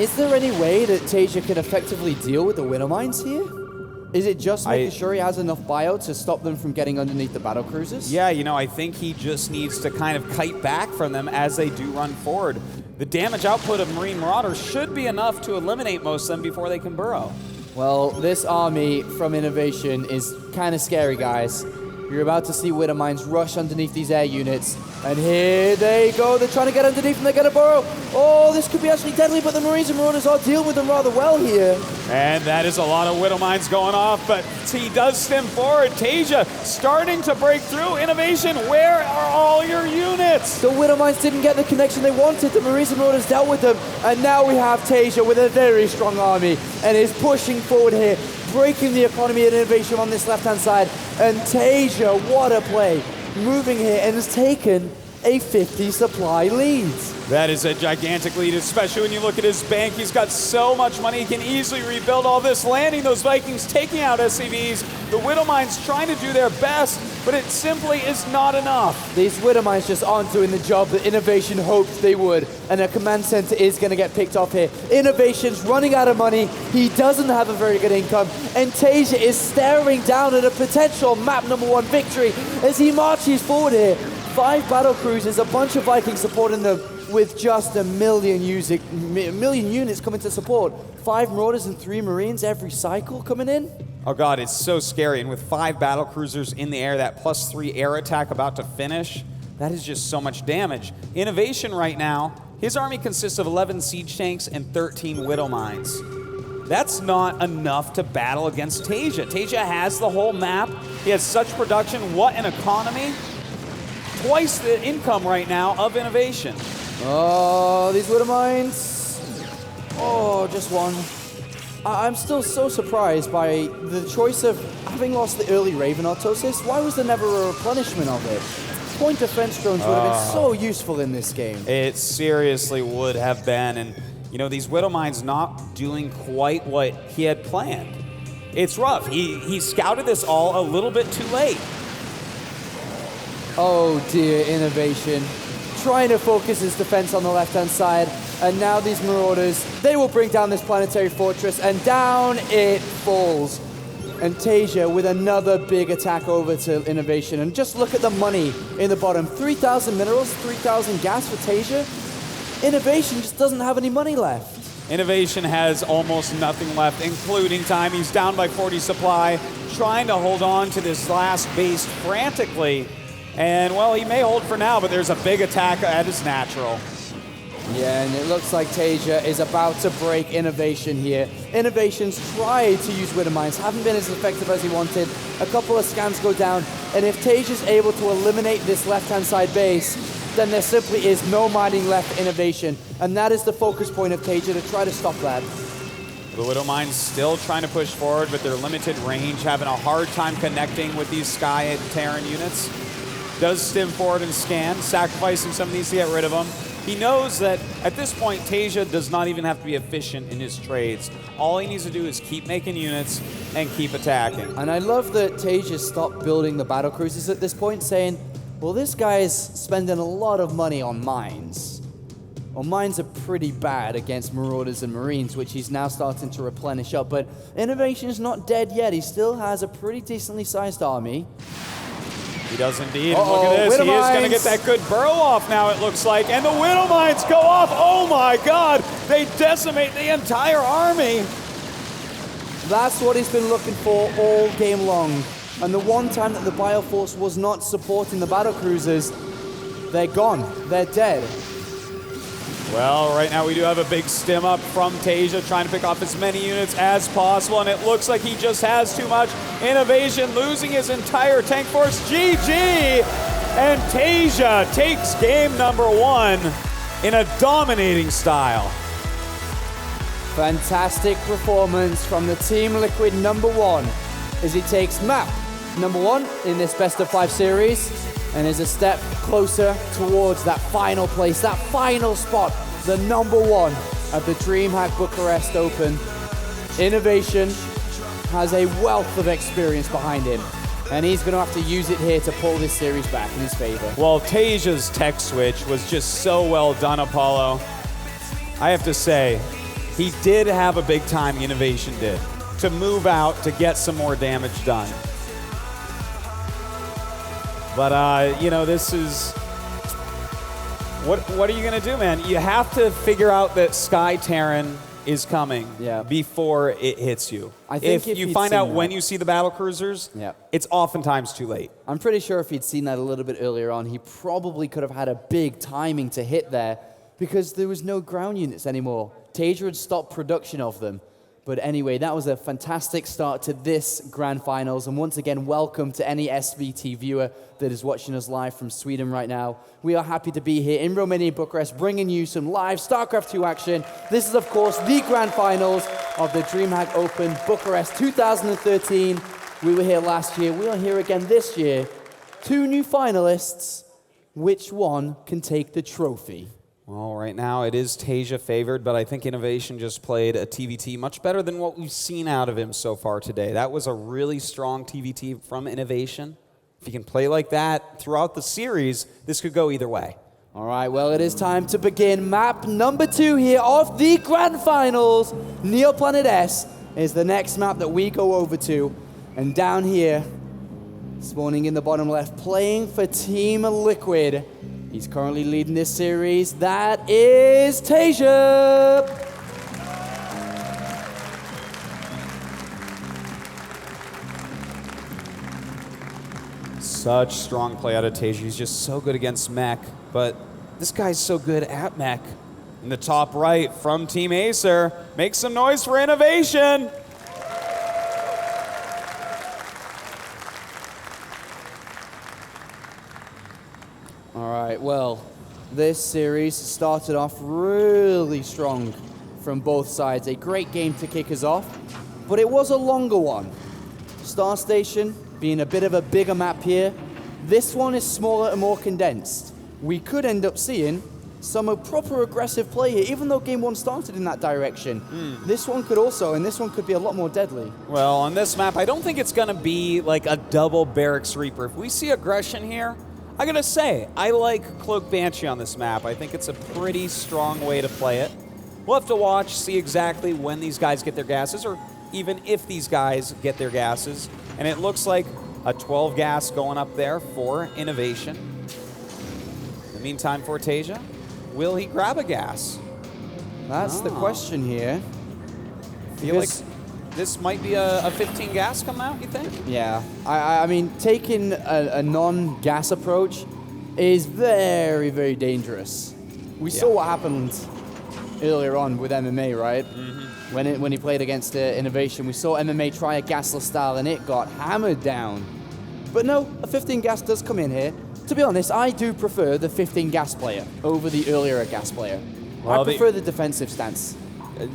Is there any way that Taeja can effectively deal with the Widow Mines here? Is it just making sure he has enough bio to stop them from getting underneath the battle cruisers? Yeah, you know, I think he just needs to kind of kite back from them as they do run forward. The damage output of Marine Marauders should be enough to eliminate most of them before they can burrow. Well, this army from Innovation is kind of scary, guys. You're about to see Widow Mines rush underneath these air units. And here they go. They're trying to get underneath and they're going to burrow. Oh, this could be actually deadly, but the Marines and Marauders are dealing with them rather well here. And that is a lot of Widow Mines going off, but he does stem forward. Taeja starting to break through. Innovation, where are all your units? The Widow Mines didn't get the connection they wanted. The Marines and Marauders dealt with them. And now we have Taeja with a very strong army and is pushing forward here, breaking the economy and Innovation on this left-hand side. And Taeja, what a play, moving here and has taken a 50 supply lead. That is a gigantic lead, especially when you look at his bank. He's got so much money, he can easily rebuild all this, landing those Vikings, taking out SCVs. The Widow Mines trying to do their best, but it simply is not enough. These Widow Mines just aren't doing the job that Innovation hoped they would, and a command center is going to get picked off here. Innovation's running out of money, he doesn't have a very good income, and Taeja is staring down at a potential map #1 victory as he marches forward here. 5 battle cruisers, a bunch of Vikings supporting them with just a million units coming to support. 5 Marauders and 3 Marines every cycle coming in. Oh God, it's so scary. And with 5 battle cruisers in the air, that +3 air attack about to finish, that is just so much damage. Innovation right now, his army consists of 11 siege tanks and 13 Widow Mines. That's not enough to battle against Taeja. Taeja has the whole map. He has such production. What an economy. Twice the income right now of Innovation. Oh, these Widow Mines. Oh, just one. I'm still so surprised by the choice of having lost the early Raven Autosis. Why was there never a replenishment of it? point defense drones would have been so useful in this game. It seriously would have been. And, you know, these Widow Mines not doing quite what he had planned. It's rough. He scouted this all a little bit too late. Oh dear, Innovation. Trying to focus his defense on the left-hand side. And now these Marauders, they will bring down this planetary fortress, and down it falls. And Taeja with another big attack over to Innovation. And just look at the money in the bottom. 3,000 minerals, 3,000 gas for Taeja. Innovation just doesn't have any money left. Innovation has almost nothing left, including time. He's down by 40 supply, trying to hold on to this last base frantically. And, well, he may hold for now, but there's a big attack that is natural. Yeah, and it looks like Taeja is about to break Innovation here. Innovation's tried to use Widow Mines, haven't been as effective as he wanted. A couple of scans go down, and if Taeja's able to eliminate this left-hand side base, then there simply is no mining left for Innovation. And that is the focus point of Taeja, to try to stop that. The Widow Mines still trying to push forward, but their limited range, having a hard time connecting with these Sky and Terran units. Does stim forward and scan, sacrificing some of these to get rid of them. He knows that at this point, Taeja does not even have to be efficient in his trades. All he needs to do is keep making units and keep attacking. And I love that Taeja stopped building the battle cruisers at this point, saying, well, this guy's spending a lot of money on mines. Well, mines are pretty bad against Marauders and Marines, which he's now starting to replenish up. But Innovation's not dead yet. He still has a pretty decently sized army. He does indeed. And look at this. He is going to get that good burrow off now, it looks like. And the Widow Mines go off. Oh, my God. They decimate the entire army. That's what he's been looking for all game long. And the one time that the Bioforce was not supporting the battlecruisers, they're gone. They're dead. Well, right now we do have a big stim up from Taeja, trying to pick off as many units as possible, and it looks like he just has too much. Innovation losing his entire tank force. GG! And Taeja takes game number 1 in a dominating style. Fantastic performance from the Team Liquid #1 as he takes map #1 in this best of 5 series and is a step closer towards that final place, that final spot, the #1 of the DreamHack Bucharest Open. Innovation has a wealth of experience behind him, and he's going to have to use it here to pull this series back in his favor. Well, Taeja's tech switch was just so well done, Apollo. I have to say, he did have a big time, Innovation did, to move out to get some more damage done. But, you know, this is... What are you going to do, man? You have to figure out that Sky Terran is coming before it hits you. I think if you find out when you see the battle cruisers, it's oftentimes too late. I'm pretty sure if he'd seen that a little bit earlier on, he probably could have had a big timing to hit there because there was no ground units anymore. Taeja had stopped production of them. But anyway, that was a fantastic start to this Grand Finals. And once again, welcome to any SVT viewer that is watching us live from Sweden right now. We are happy to be here in Romania, Bucharest, bringing you some live StarCraft 2 action. This is, of course, the Grand Finals of the DreamHack Open Bucharest 2013. We were here last year. We are here again this year. 2 new finalists. Which one can take the trophy? Well, right now it is Taeja favored, but I think Innovation just played a TVT much better than what we've seen out of him so far today. That was a really strong TVT from Innovation. If he can play like that throughout the series, this could go either way. All right, well, it is time to begin map #2 here of the Grand Finals. Neoplanet S is the next map that we go over to. And down here, spawning in the bottom left, playing for Team Liquid. He's currently leading this series. That is Taeja. Such strong play out of Taeja. He's just so good against mech, but this guy's so good at mech. In the top right from Team Acer, make some noise for Innovation. All right, well, this series started off really strong from both sides. A great game to kick us off, but it was a longer one. Star Station being a bit of a bigger map here. This one is smaller and more condensed. We could end up seeing some proper aggressive play here, even though game one started in that direction. This one could also, and this one could be a lot more deadly. Well, on this map, I don't think it's going to be like a double Barracks Reaper. If we see aggression here, I got to say, I like Cloak Banshee on this map. I think it's a pretty strong way to play it. We'll have to watch, see exactly when these guys get their gases, or even if these guys get their gases. And it looks like a 12 gas going up there for Innovation. In the meantime, for Taeja, will he grab a gas? That's the question here. I feel like this might be a 15 gas coming out, you think? Yeah, I mean, taking a non-gas approach is very, very dangerous. We saw what happened earlier on with MMA, right? When he played against Innovation, we saw MMA try a gasless style and it got hammered down. But no, a 15 gas does come in here. To be honest, I do prefer the 15 gas player over the earlier gas player. Well, I prefer the defensive stance.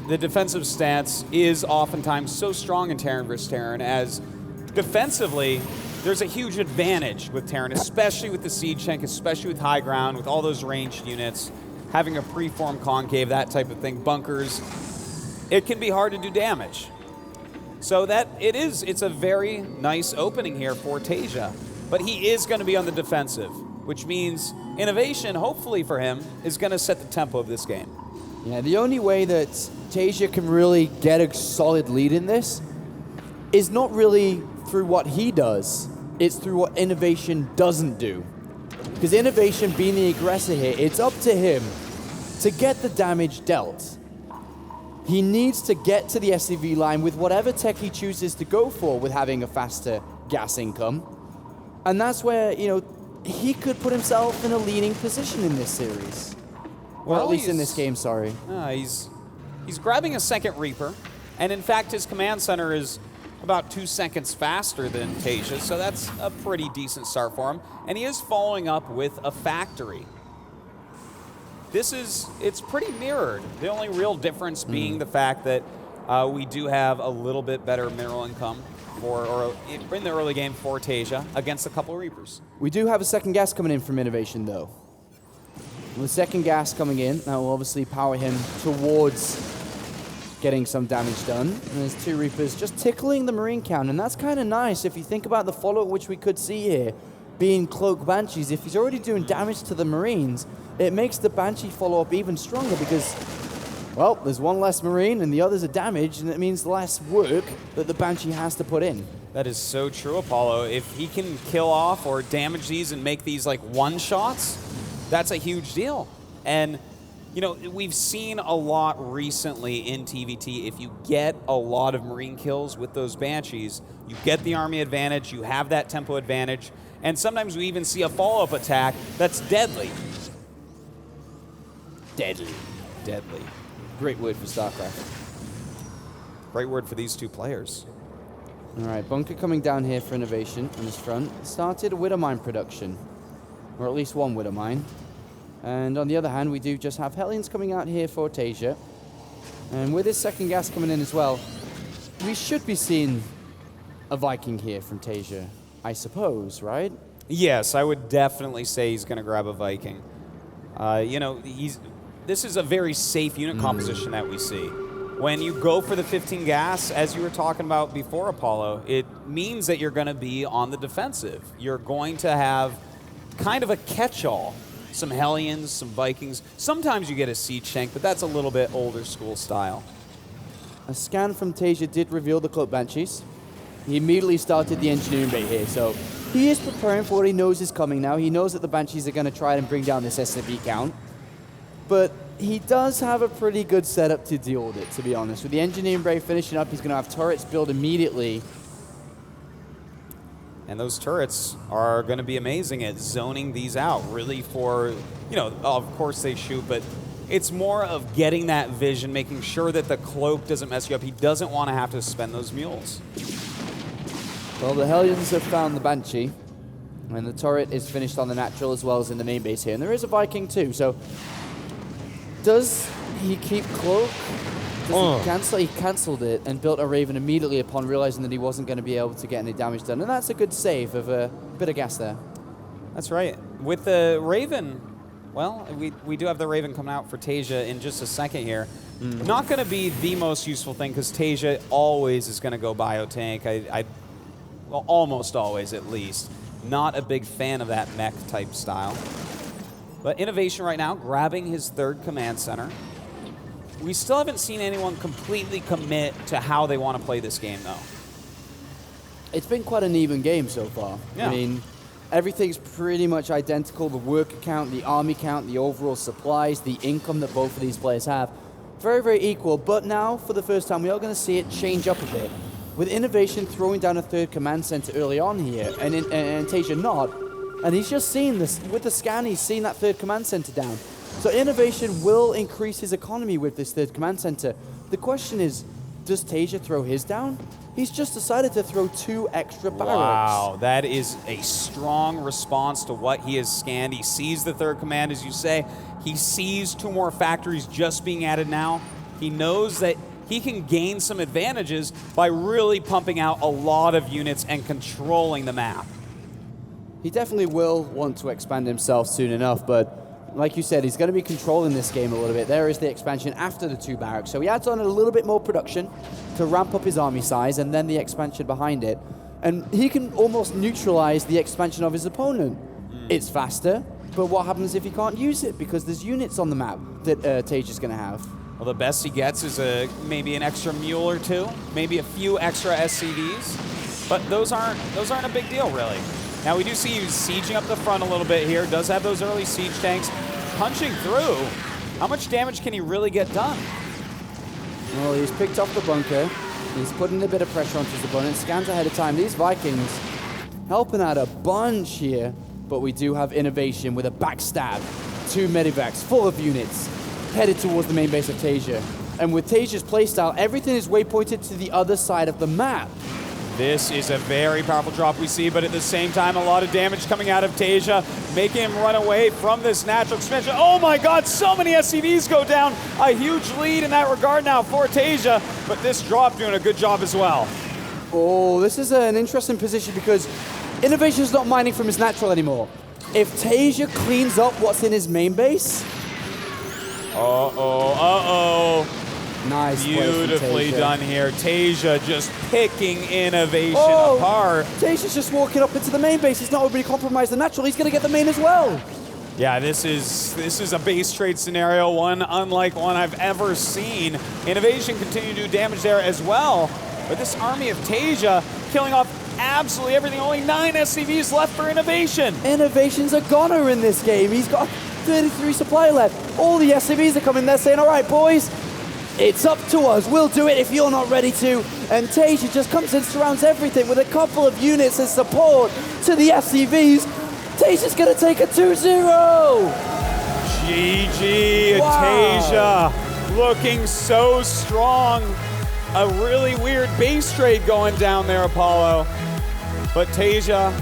The defensive stance is oftentimes so strong in Terran versus Terran, as defensively, there's a huge advantage with Terran, especially with the Siege Tank, especially with high ground, with all those ranged units, having a preformed concave, that type of thing, bunkers. It can be hard to do damage. So it's a very nice opening here for Taeja, but he is going to be on the defensive, which means Innovation, hopefully for him, is going to set the tempo of this game. Yeah, the only way that Taeja can really get a solid lead in this is not really through what he does, it's through what Innovation doesn't do. Because Innovation being the aggressor here, it's up to him to get the damage dealt. He needs to get to the SCV line with whatever tech he chooses to go for with having a faster gas income. And that's where, he could put himself in a leading position in this series. Or at least in this game, sorry. He's grabbing a second Reaper, and in fact his command center is about 2 seconds faster than Taeja, so that's a pretty decent start for him. And he is following up with a factory. It's pretty mirrored. The only real difference being the fact that we do have a little bit better mineral income in the early game for Taeja against a couple of Reapers. We do have a second gas coming in from Innovation, though. With the second gas coming in, that will obviously power him towards getting some damage done. And there's 2 Reapers just tickling the Marine count, and that's kind of nice if you think about the follow-up which we could see here, being Cloak Banshees. If he's already doing damage to the Marines, it makes the Banshee follow-up even stronger because, well, there's one less Marine and the others are damaged, and it means less work that the Banshee has to put in. That is so true, Apollo. If he can kill off or damage these and make these like one-shots, that's a huge deal. And, we've seen a lot recently in TVT. If you get a lot of Marine kills with those Banshees, you get the army advantage, you have that tempo advantage, and sometimes we even see a follow-up attack that's deadly. Deadly. Great word for StarCraft. Great word for these 2 players. All right, bunker coming down here for Innovation on his front. Started a Widowmine production, or at least one Widowmine. And on the other hand, we do just have Hellions coming out here for Taeja. And with his second gas coming in as well, we should be seeing a Viking here from Taeja, I suppose, right? Yes, I would definitely say he's going to grab a Viking. This is a very safe unit composition that we see. When you go for the 15 gas, as you were talking about before, Apollo, it means that you're going to be on the defensive. You're going to have kind of a catch-all. Some Hellions, some Vikings. Sometimes you get a Siege Tank, but that's a little bit older school style. A scan from Taeja did reveal the Cloak Banshees. He immediately started the engineering bait here, so he is preparing for what he knows is coming now. He knows that the Banshees are going to try and bring down this SCV count. But he does have a pretty good setup to deal with it, to be honest. With the engineering bait finishing up, he's going to have turrets built immediately. And those turrets are going to be amazing at zoning these out, really for, of course they shoot, but it's more of getting that vision, making sure that the cloak doesn't mess you up. He doesn't want to have to spend those mules. Well, the Hellions have found the Banshee, and the turret is finished on the natural as well as in the main base here. And there is a Viking too, so does he keep cloak? Does he cancel? He cancelled it and built a Raven immediately upon realizing that he wasn't going to be able to get any damage done. And that's a good save of a bit of gas there. That's right. With the Raven, well, we do have the Raven coming out for Taeja in just a second here. Not going to be the most useful thing because Taeja always is going to go biotank. Well, almost always at least. Not a big fan of that mech type style. But Innovation right now grabbing his third command center. We still haven't seen anyone completely commit to how they want to play this game though. It's been quite an even game so far. Yeah. I mean, everything's pretty much identical. The worker count, the army count, the overall supplies, the income that both of these players have. Very, very equal. But now, for the first time, we are going to see it change up a bit. With Innovation throwing down a third command center early on here, and Taeja not. And he's just seen this, with the scan, he's seen that third command center down. So Innovation will increase his economy with this third command center. The question is, does Taeja throw his down? He's just decided to throw 2 extra barracks. Wow, that is a strong response to what he has scanned. He sees the third command, as you say. He sees 2 more factories just being added now. He knows that he can gain some advantages by really pumping out a lot of units and controlling the map. He definitely will want to expand himself soon enough, but like you said, he's going to be controlling this game a little bit. There is the expansion after the 2 barracks. So he adds on a little bit more production to ramp up his army size and then the expansion behind it. And he can almost neutralize the expansion of his opponent. It's faster, but what happens if he can't use it? Because there's units on the map that Taeja's going to have. Well, the best he gets is maybe an extra mule or 2, maybe a few extra SCVs, but those aren't a big deal, really. Now, we do see he's sieging up the front a little bit here, does have those early siege tanks, punching through. How much damage can he really get done? Well, he's picked up the bunker. He's putting a bit of pressure onto his opponent, scans ahead of time. These Vikings helping out a bunch here, but we do have Innovation with a backstab. 2 medivacs full of units headed towards the main base of Taeja. And with Taeja's playstyle, everything is waypointed to the other side of the map. This is a very powerful drop we see, but at the same time, a lot of damage coming out of Taeja, making him run away from this natural expansion. Oh my god, so many SCVs go down. A huge lead in that regard now for Taeja, but this drop doing a good job as well. Oh, this is an interesting position because Innovation's not mining from his natural anymore. If Taeja cleans up what's in his main base... Nice. Beautifully done here. Taeja just picking Innovation apart. Taeja's just walking up into the main base. He's not really compromised the natural. He's going to get the main as well. Yeah, this is a base trade scenario, one unlike one I've ever seen. Innovation continue to do damage there as well. But this army of Taeja killing off absolutely everything. Only 9 SCVs left for Innovation. Innovation's a goner in this game. He's got 33 supply left. All the SCVs are coming there saying, all right, boys, it's up to us. We'll do it if you're not ready to. And Taeja just comes and surrounds everything with a couple of units as support to the SCVs. Taeja's going to take a 2-0. GG, wow. Taeja looking so strong. A really weird base trade going down there, Apollo. But Taeja,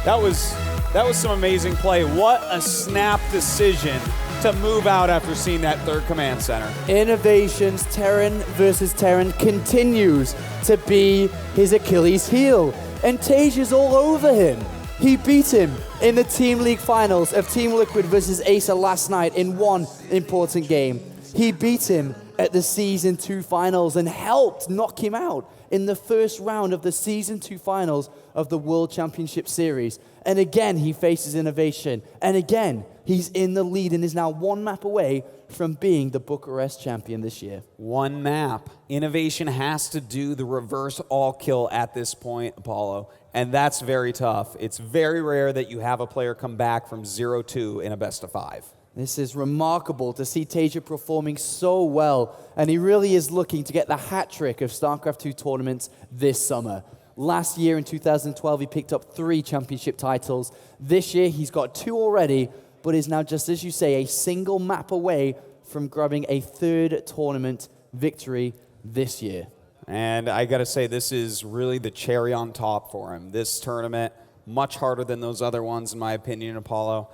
that was some amazing play. What a snap decision to move out after seeing that third command center. Innovation's Terran versus Terran continues to be his Achilles heel. And Taeja's all over him. He beat him in the Team League finals of Team Liquid versus Acer last night in one important game. He beat him at the Season 2 finals and helped knock him out in the first round of the Season 2 finals of the World Championship Series. And again, he faces Innovation. And again, he's in the lead and is now 1 map away from being the Bucharest champion this year. 1 map. Innovation has to do the reverse all kill at this point, Apollo. And that's very tough. It's very rare that you have a player come back from 0-2 in a best of 5. This is remarkable to see Taeja performing so well, and he really is looking to get the hat trick of StarCraft 2 tournaments this summer. Last year in 2012, he picked up 3 championship titles. This year, he's got 2 already, but is now, just as you say, a single map away from grabbing a 3rd tournament victory this year. And I gotta say, this is really the cherry on top for him. This tournament, much harder than those other ones, in my opinion, Apollo.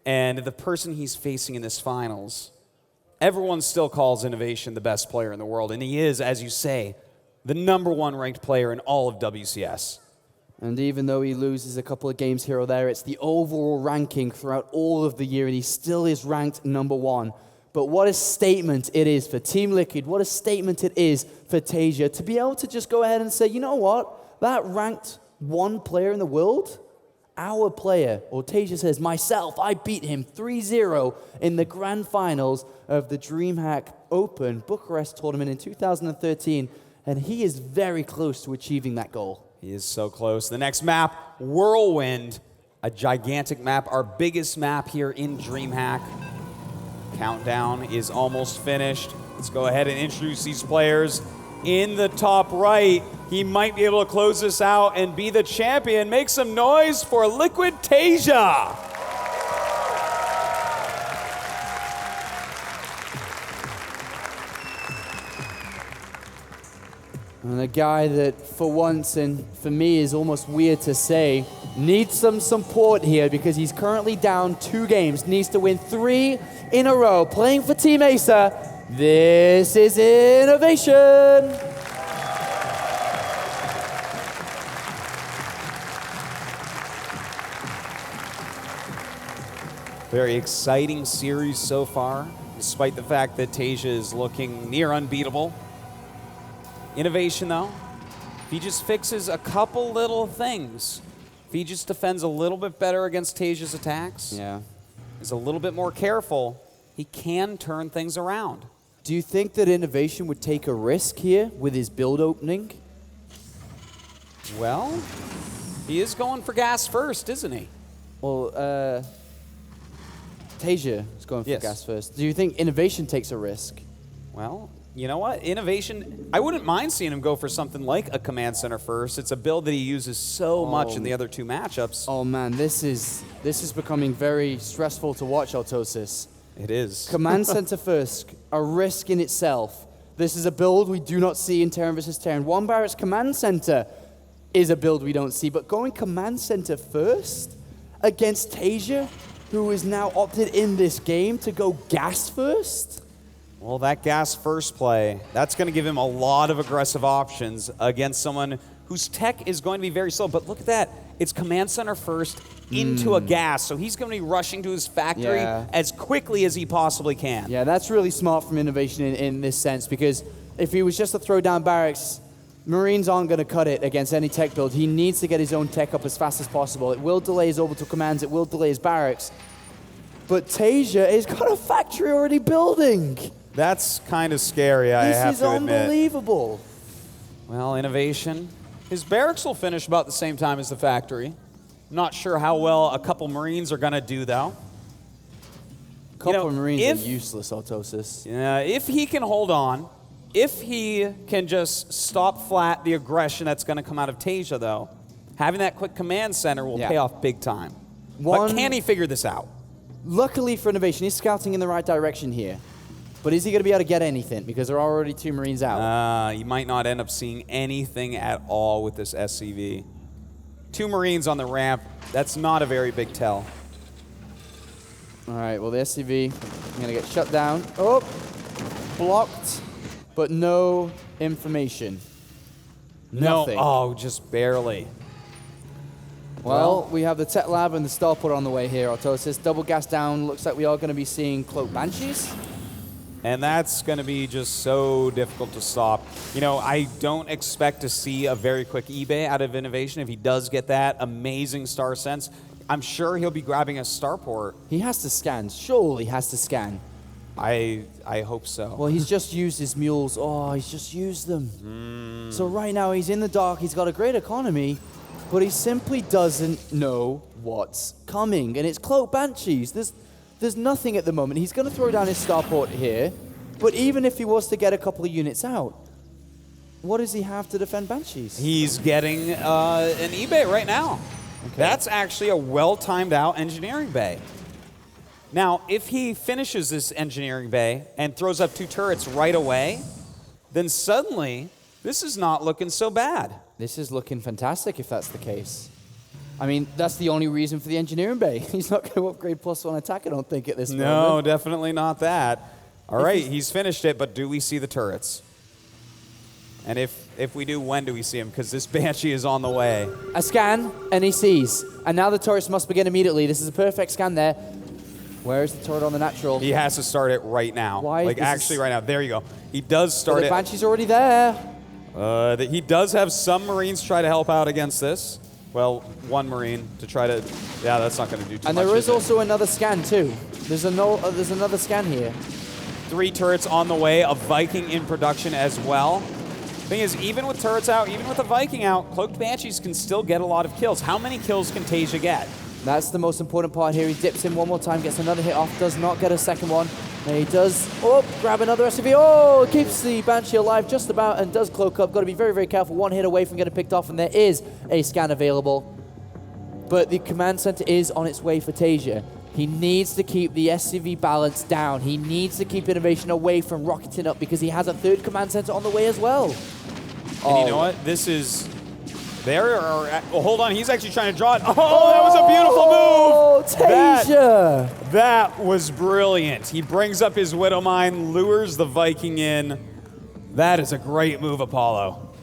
And the person he's facing in this finals, everyone still calls Innovation the best player in the world. And he is, as you say, the #1 ranked player in all of WCS. And even though he loses a couple of games here or there, it's the overall ranking throughout all of the year, and he still is ranked #1. But what a statement it is for Team Liquid. What a statement it is for Taeja to be able to just go ahead and say, you know what? That ranked 1 player in the world, our player, or Taeja says, myself, I beat him 3-0 in the grand finals of the DreamHack Open Bucharest tournament in 2013. And he is very close to achieving that goal. He is so close. The next map, Whirlwind, a gigantic map, our biggest map here in DreamHack. Countdown is almost finished. Let's go ahead and introduce these players. In the top right, he might be able to close this out and be the champion. Make some noise for Liquid Taeja. And a guy that, for once, and for me is almost weird to say, needs some support here because he's currently down 2 games, needs to win 3 in a row, playing for Team Acer. This is Innovation. Very exciting series so far, despite the fact that Taeja is looking near unbeatable. Innovation, though, if he just fixes a couple little things, if he just defends a little bit better against Taeja's attacks, is a little bit more careful, he can turn things around. Do you think that Innovation would take a risk here with his build opening? Well, he is going for gas first, isn't he? Well, Taeja is going for gas first. Do you think Innovation takes a risk? Well, you know what? Innovation, I wouldn't mind seeing him go for something like a command center first. It's a build that he uses so much in the other 2 matchups. Oh man, this is becoming very stressful to watch, Autosis. It is. Command center first, a risk in itself. This is a build we do not see in Terran vs. Terran. 1 Barrett's command center is a build we don't see, but going command center first against Taeja, who is now opted in this game to go gas first? Well, that gas first play, that's going to give him a lot of aggressive options against someone whose tech is going to be very slow. But look at that. It's command center first into a gas. So he's going to be rushing to his factory as quickly as he possibly can. Yeah, that's really smart from Innovation in this sense, because if he was just to throw down barracks, Marines aren't going to cut it against any tech build. He needs to get his own tech up as fast as possible. It will delay his orbital commands. It will delay his barracks. But Taeja has got a factory already building. That's kind of scary, I have to admit. This is unbelievable. Well, Innovation. His barracks will finish about the same time as the factory. Not sure how well a couple Marines are going to do, though. A couple of Marines are useless, Autosis. Yeah, if he can hold on, if he can just stop flat the aggression that's going to come out of Taeja, though, having that quick command center will pay off big time. But can he figure this out? Luckily for Innovation, he's scouting in the right direction here. But is he going to be able to get anything? Because there are already 2 Marines out. You might not end up seeing anything at all with this SCV. 2 Marines on the ramp, that's not a very big tell. All right, well, the SCV going to get shut down. Oh, blocked, but no information. Nothing. Oh, just barely. Well, we have the Tech Lab and the Starport on the way here, Autosis. Double gas down. Looks like we are going to be seeing Cloak Banshees. And that's going to be just so difficult to stop. You know, I don't expect to see a very quick eBay out of Innovation. If he does get that amazing star sense, I'm sure he'll be grabbing a starport. He has to scan. Surely has to scan. I hope so. Well, he's just used his mules. Oh, he's just used them. So right now he's in the dark. He's got a great economy, but he simply doesn't know what's coming. And it's Cloak Banshees. There's nothing at the moment. He's going to throw down his starport here, but even if he was to get a couple of units out, what does he have to defend Banshees? He's getting an eBay right now. Okay. That's actually a well-timed out engineering bay. Now, if he finishes this engineering bay and throws up 2 turrets right away, then suddenly this is not looking so bad. This is looking fantastic if that's the case. I mean, that's the only reason for the engineering bay. He's not going to upgrade +1 attack, I don't think, at this moment. No, definitely not that. All right, he's finished it, but do we see the turrets? And if we do, when do we see him? Because this Banshee is on the way. A scan, and he sees. And now the turrets must begin immediately. This is a perfect scan there. Where is the turret on the natural? He has to start it right now. Why? Like, actually right now. There you go. He does start The it. Banshee's already there. He does have some Marines try to help out against this. Well, one Marine to try to... Yeah, that's not going to do too much. And there is also another scan, too. There's another scan here. 3 turrets on the way, a Viking in production as well. Thing is, even with turrets out, even with a Viking out, Cloaked Banshees can still get a lot of kills. How many kills can Taeja get? That's the most important part here. He dips in one more time, gets another hit off, does not get a second one. And he does, grab another SUV. Oh, keeps the Banshee alive just about and does cloak up. Got to be very, very careful. One hit away from getting picked off, and there is a scan available. But the command center is on its way for Taeja. He needs to keep the SCV balance down. He needs to keep Innovation away from rocketing up because he has a third command center on the way as well. And you know what? This is... hold on, he's actually trying to draw it. Oh, that was a beautiful move! Taeja! That was brilliant. He brings up his Widow Mine, lures the Viking in. That is a great move, Apollo.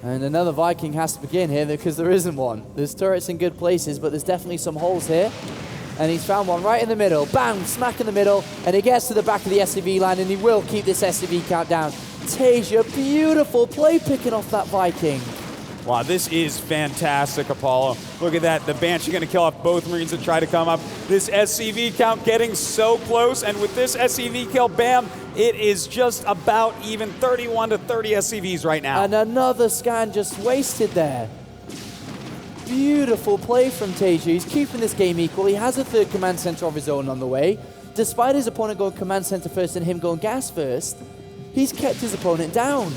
And another Viking has to begin here because there isn't one. There's turrets in good places, but there's definitely some holes here. And he's found one right in the middle. Bang, smack in the middle. And he gets to the back of the SCV line, and he will keep this SCV count down. Taeja, beautiful play picking off that Viking. Wow, this is fantastic, Apollo. Look at that. The Banshee going to kill off both Marines that try to come up. This SCV count getting so close. And with this SCV kill, bam, it is just about even 31 to 30 SCVs right now. And another scan just wasted there. Beautiful play from Taeja. He's keeping this game equal. He has a third command center of his own on the way. Despite his opponent going command center first and him going gas first, he's kept his opponent down.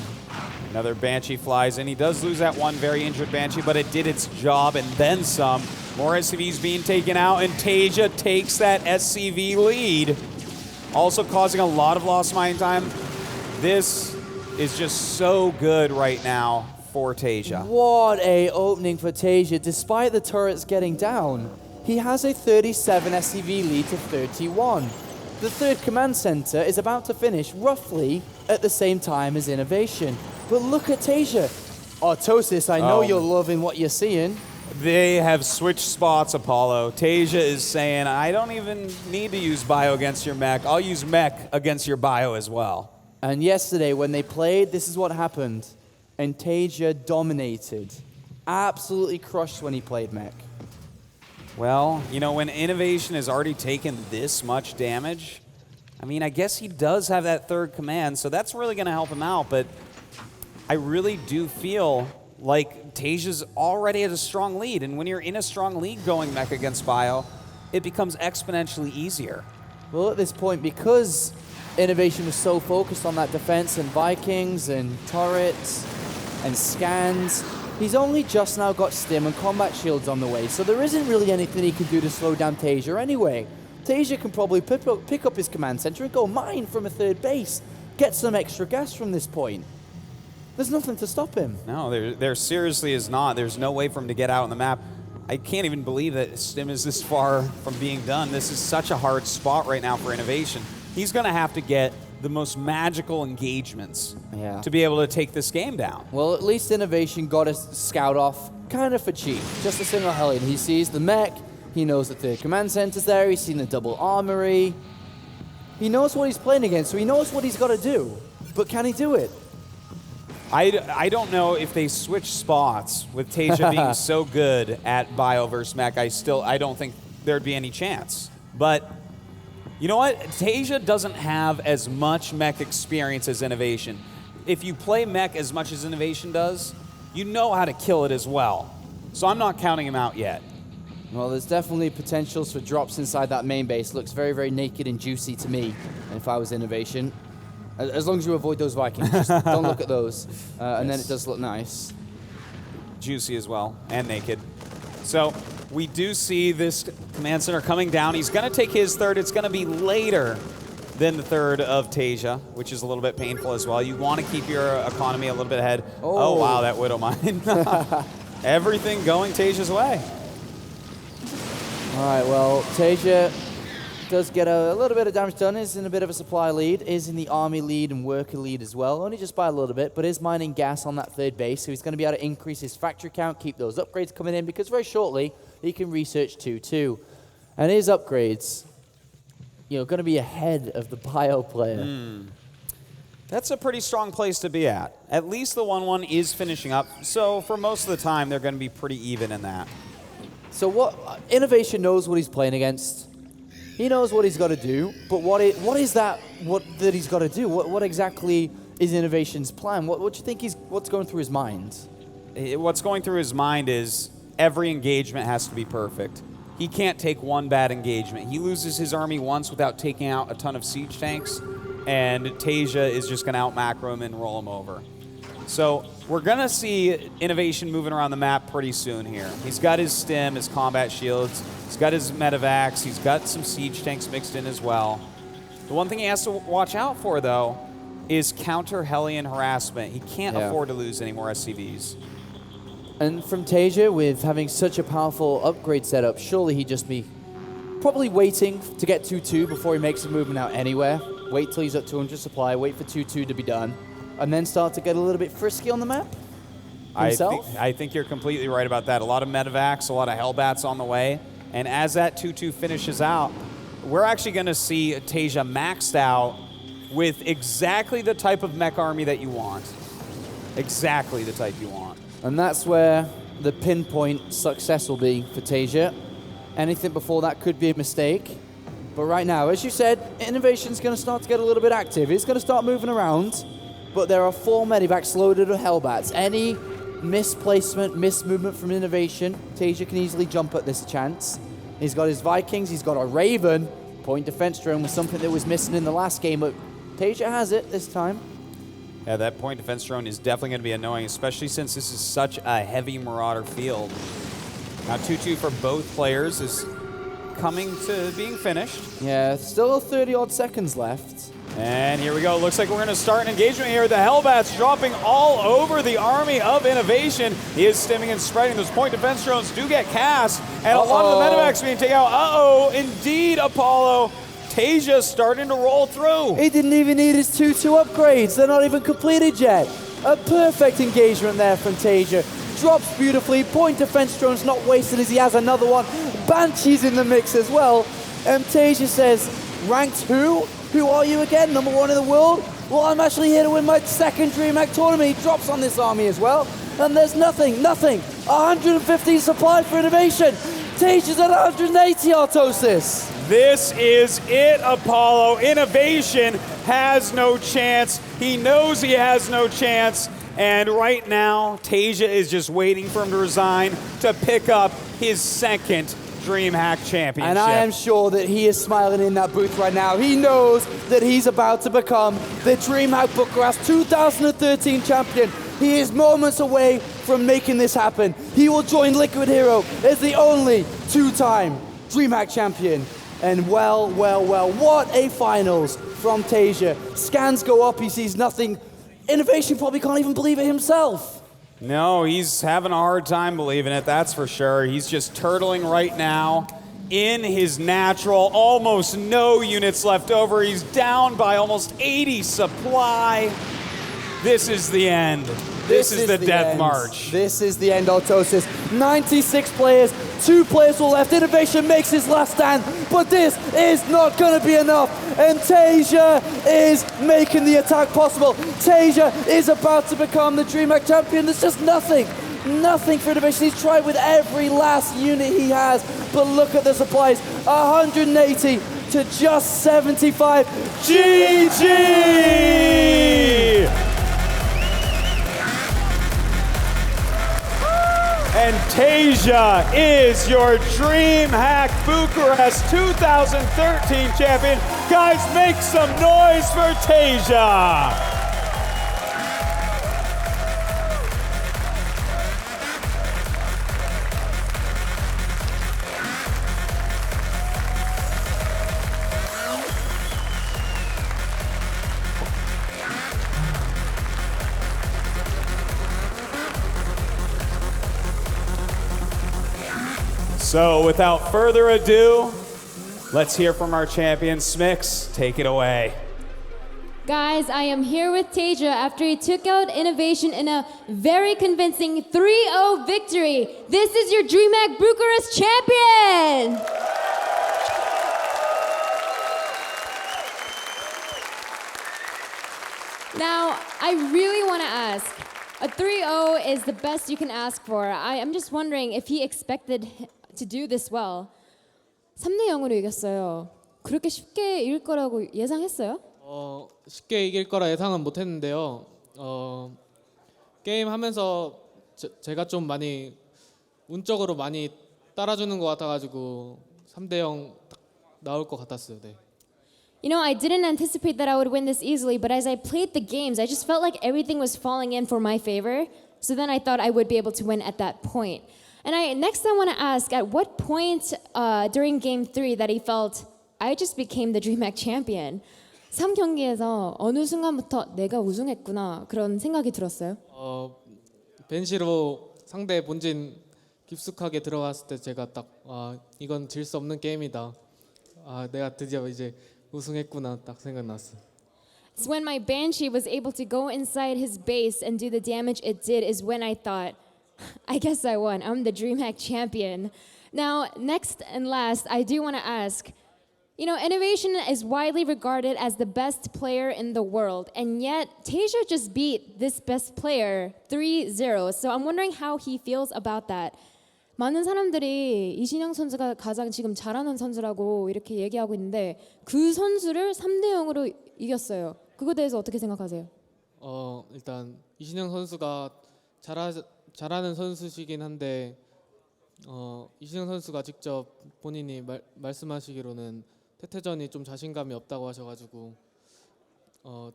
Another Banshee flies in. He does lose that one very injured Banshee, but it did its job and then some. More SCVs being taken out, and Taeja takes that SCV lead. Also causing a lot of lost mine time. This is just so good right now for Taeja. What a opening for Taeja. Despite the turrets getting down, he has a 37 SCV lead to 31. The third command center is about to finish roughly at the same time as Innovation. But look at Taeja. Autosis, I know you're loving what you're seeing. They have switched spots, Apollo. Taeja is saying, I don't even need to use bio against your mech. I'll use mech against your bio as well. And yesterday when they played, this is what happened. And Taeja dominated. Absolutely crushed when he played mech. Well, you know, when Innovation has already taken this much damage, I mean, I guess he does have that third command, so that's really going to help him out, but I really do feel like Taeja's already at a strong lead, and when you're in a strong lead going mech against bio, it becomes exponentially easier. Well, at this point, because Innovation was so focused on that defense and Vikings and turrets and scans, he's only just now got stim and combat shields on the way, so there isn't really anything he can do to slow down Taeja anyway. Taeja can probably pick up his command center and go mine from a third base, get some extra gas from this point. There's nothing to stop him. No, there seriously is not. There's no way for him to get out on the map. I can't even believe that Stim is this far from being done. This is such a hard spot right now for Innovation. He's going to have to get the most magical engagements to be able to take this game down. Well, at least Innovation got a scout off kind of for cheap. Just a single Hellion. He sees the mech. He knows that the command center's there. He's seen the double armory. He knows what he's playing against, so he knows what he's got to do. But can he do it? I don't know if they switch spots with Taeja being so good at bio versus mech. I don't think there'd be any chance. But you know what? Taeja doesn't have as much mech experience as Innovation. If you play mech as much as Innovation does, you know how to kill it as well. So I'm not counting him out yet. Well, there's definitely potentials for drops inside that main base. Looks very, very naked and juicy to me. And if I was Innovation, as long as you avoid those Vikings, just don't look at those. And then it does look nice. Juicy as well, and naked. So we do see this command center coming down. He's going to take his third. It's going to be later than the third of Taeja, which is a little bit painful as well. You want to keep your economy a little bit ahead. Oh wow, that Widow Mine. Everything going Taeja's way. All right, well, Taeja does get a little bit of damage done, is in a bit of a supply lead, is in the army lead and worker lead as well, only just by a little bit, but is mining gas on that third base, so he's going to be able to increase his factory count, keep those upgrades coming in, because very shortly he can research 2-2. And his upgrades, going to be ahead of the bio player. That's a pretty strong place to be at. At least the 1-1 is finishing up, so for most of the time they're going to be pretty even in that. So what Innovation knows what he's playing against. He knows what he's got to do, but what is that he's got to do? What exactly is Innovation's plan? What do you think what's going through his mind? What's going through his mind is every engagement has to be perfect. He can't take one bad engagement. He loses his army once without taking out a ton of siege tanks, and Taeja is just going to out-macro him and roll him over. So we're going to see Innovation moving around the map pretty soon here. He's got his stim, his combat shields, he's got his medevacs, he's got some siege tanks mixed in as well. The one thing he has to watch out for, though, is counter Hellion harassment. He can't afford to lose any more SCVs. And from Taeja, with having such a powerful upgrade setup, surely he'd just be probably waiting to get 2-2 before he makes a movement out anywhere. Wait till he's at 200 supply, wait for 2-2 to be done, and then start to get a little bit frisky on the map himself? I think you're completely right about that. A lot of medevacs, a lot of Hellbats on the way, and as that 2-2 finishes out, we're actually going to see Taeja maxed out with exactly the type of mech army that you want. Exactly the type you want. And that's where the pinpoint success will be for Taeja. Anything before that could be a mistake. But right now, as you said, Innovation's going to start to get a little bit active. He's going to start moving around, but there are 4 medevacs loaded with Hellbats. Any misplacement, mismovement from Innovation, Taeja can easily jump at this chance. He's got his Vikings, he's got a Raven. Point defense drone was something that was missing in the last game, but Taeja has it this time. Yeah, that point defense drone is definitely going to be annoying, especially since this is such a heavy Marauder field. Now 2-2 for both players is coming to being finished. Yeah, still 30-odd seconds left. And here we go. Looks like we're going to start an engagement here. The Hellbats dropping all over the army of Innovation. He is stimming and spreading. Those point defense drones do get cast, and a lot of the medevacs being taken out. Indeed, Apollo. Taeja starting to roll through. He didn't even need his 2-2 upgrades. They're not even completed yet. A perfect engagement there from Taeja. Drops beautifully. Point defense drone's not wasted as he has another one. Banshee's in the mix as well. And Taeja says, ranked who? Who are you again? Number 1 in the world? Well, I'm actually here to win my second DreamHack tournament. He drops on this army as well. And there's nothing. 115 supply for Innovation. Taeja's at 180 Artosis. This is it, Apollo. Innovation has no chance. He knows he has no chance. And right now, Taeja is just waiting for him to resign to pick up his second DreamHack championship. And I am sure that he is smiling in that booth right now. He knows that he's about to become the DreamHack Bucharest 2013 champion. He is moments away from making this happen. He will join Liquid Hero as the only 2-time DreamHack champion. And well, what a finals from Taeja. Scans go up, he sees nothing. Innovation probably can't even believe it himself. No, he's having a hard time believing it, that's for sure. He's just turtling right now in his natural, almost no units left over. He's down by almost 80 supply. This is the end. This is the death end. march. This is the end, Artosis. 96 players, 2 players will left. Innovation makes his last stand, but this is not going to be enough. And Taeja is making the attack possible. Taeja is about to become the DreamHack champion. There's just nothing for Innovation. He's tried with every last unit he has, but look at the supplies. 180 to just 75. GG! And Taeja is your DreamHack Bucharest 2013 champion. Guys, make some noise for Taeja. So without further ado, Let's hear from our champion, Smix. Take it away. Guys, I am here with Taeja after he took out Innovation in a very convincing 3-0 victory. This is your DreamHack Bucharest champion! Now, I really want to ask, a 3-0 is the best you can ask for. I'm just wondering if he expected to do this well. 3대 0으로 이겼어요. 그렇게 쉽게 이길 거라고 예상했어요? 쉽게 이길 거라 예상은 못했는데요. 게임 하면서 제가 좀 많이 운적으로 많이 따라주는 것 같아가지고 3대 0 딱 나올 것 같았어요. 네. You know, I didn't anticipate that I would win this easily, but as I played the games, I just felt like everything was falling in for my favor. So then I thought I would be able to win at that point. And next I want to ask, at what point during Game 3 that he felt, I just became the DreamHack champion? 3경기에서 어느 순간부터 내가 우승했구나 그런 생각이 들었어요. 벤시로 상대 본진 깊숙하게 들어갔을 때 제가 딱 이건 질 수 없는 게임이다. 내가 드디어 이제 우승했구나 딱 생각났어. It's when my Banshee was able to go inside his base and do the damage it did is when I thought, I guess I won. I'm the DreamHack champion. Now, next and last, I do want to ask, you know, Innovation is widely regarded as the best player in the world, and yet Taeja just beat this best player 3-0. So I'm wondering how he feels about that. 많은 사람들이 이신영 선수가 가장 지금 잘하는 선수라고 이렇게 얘기하고 있는데 그 선수를 3대 0으로 이겼어요. 그거에 대해서 어떻게 생각하세요? 일단 이신영 선수가 잘하는 선수시긴 한데 이신영 선수가 직접 본인이 말씀하시기로는 태태전이 좀 자신감이 없다고 하셔가지고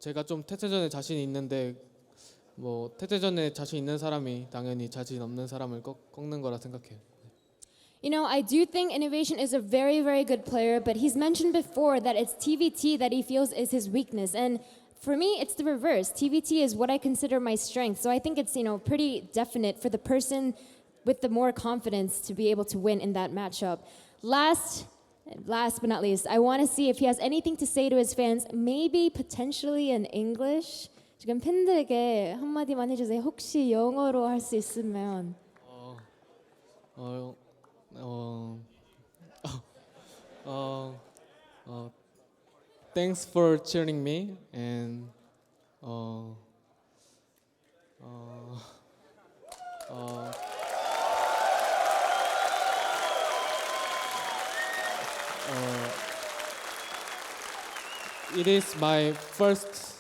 제가 좀 태태전에 자신이 있는데 뭐 태태전에 자신 있는 사람이 당연히 자신 없는 사람을 꺾는 거라 생각해요. You know, I do think Innovation is a very, very good player, but he's mentioned before that it's TVT that he feels is his weakness. And for me, it's the reverse. TVT is what I consider my strength. So I think it's, you know, pretty definite for the person with the more confidence to be able to win in that matchup. Last but not least, I want to see if he has anything to say to his fans, maybe potentially in English. 지금 팬들에게 한마디만 해주세요. 혹시 영어로 할 수 있으면. Thanks for cheering me and it is my first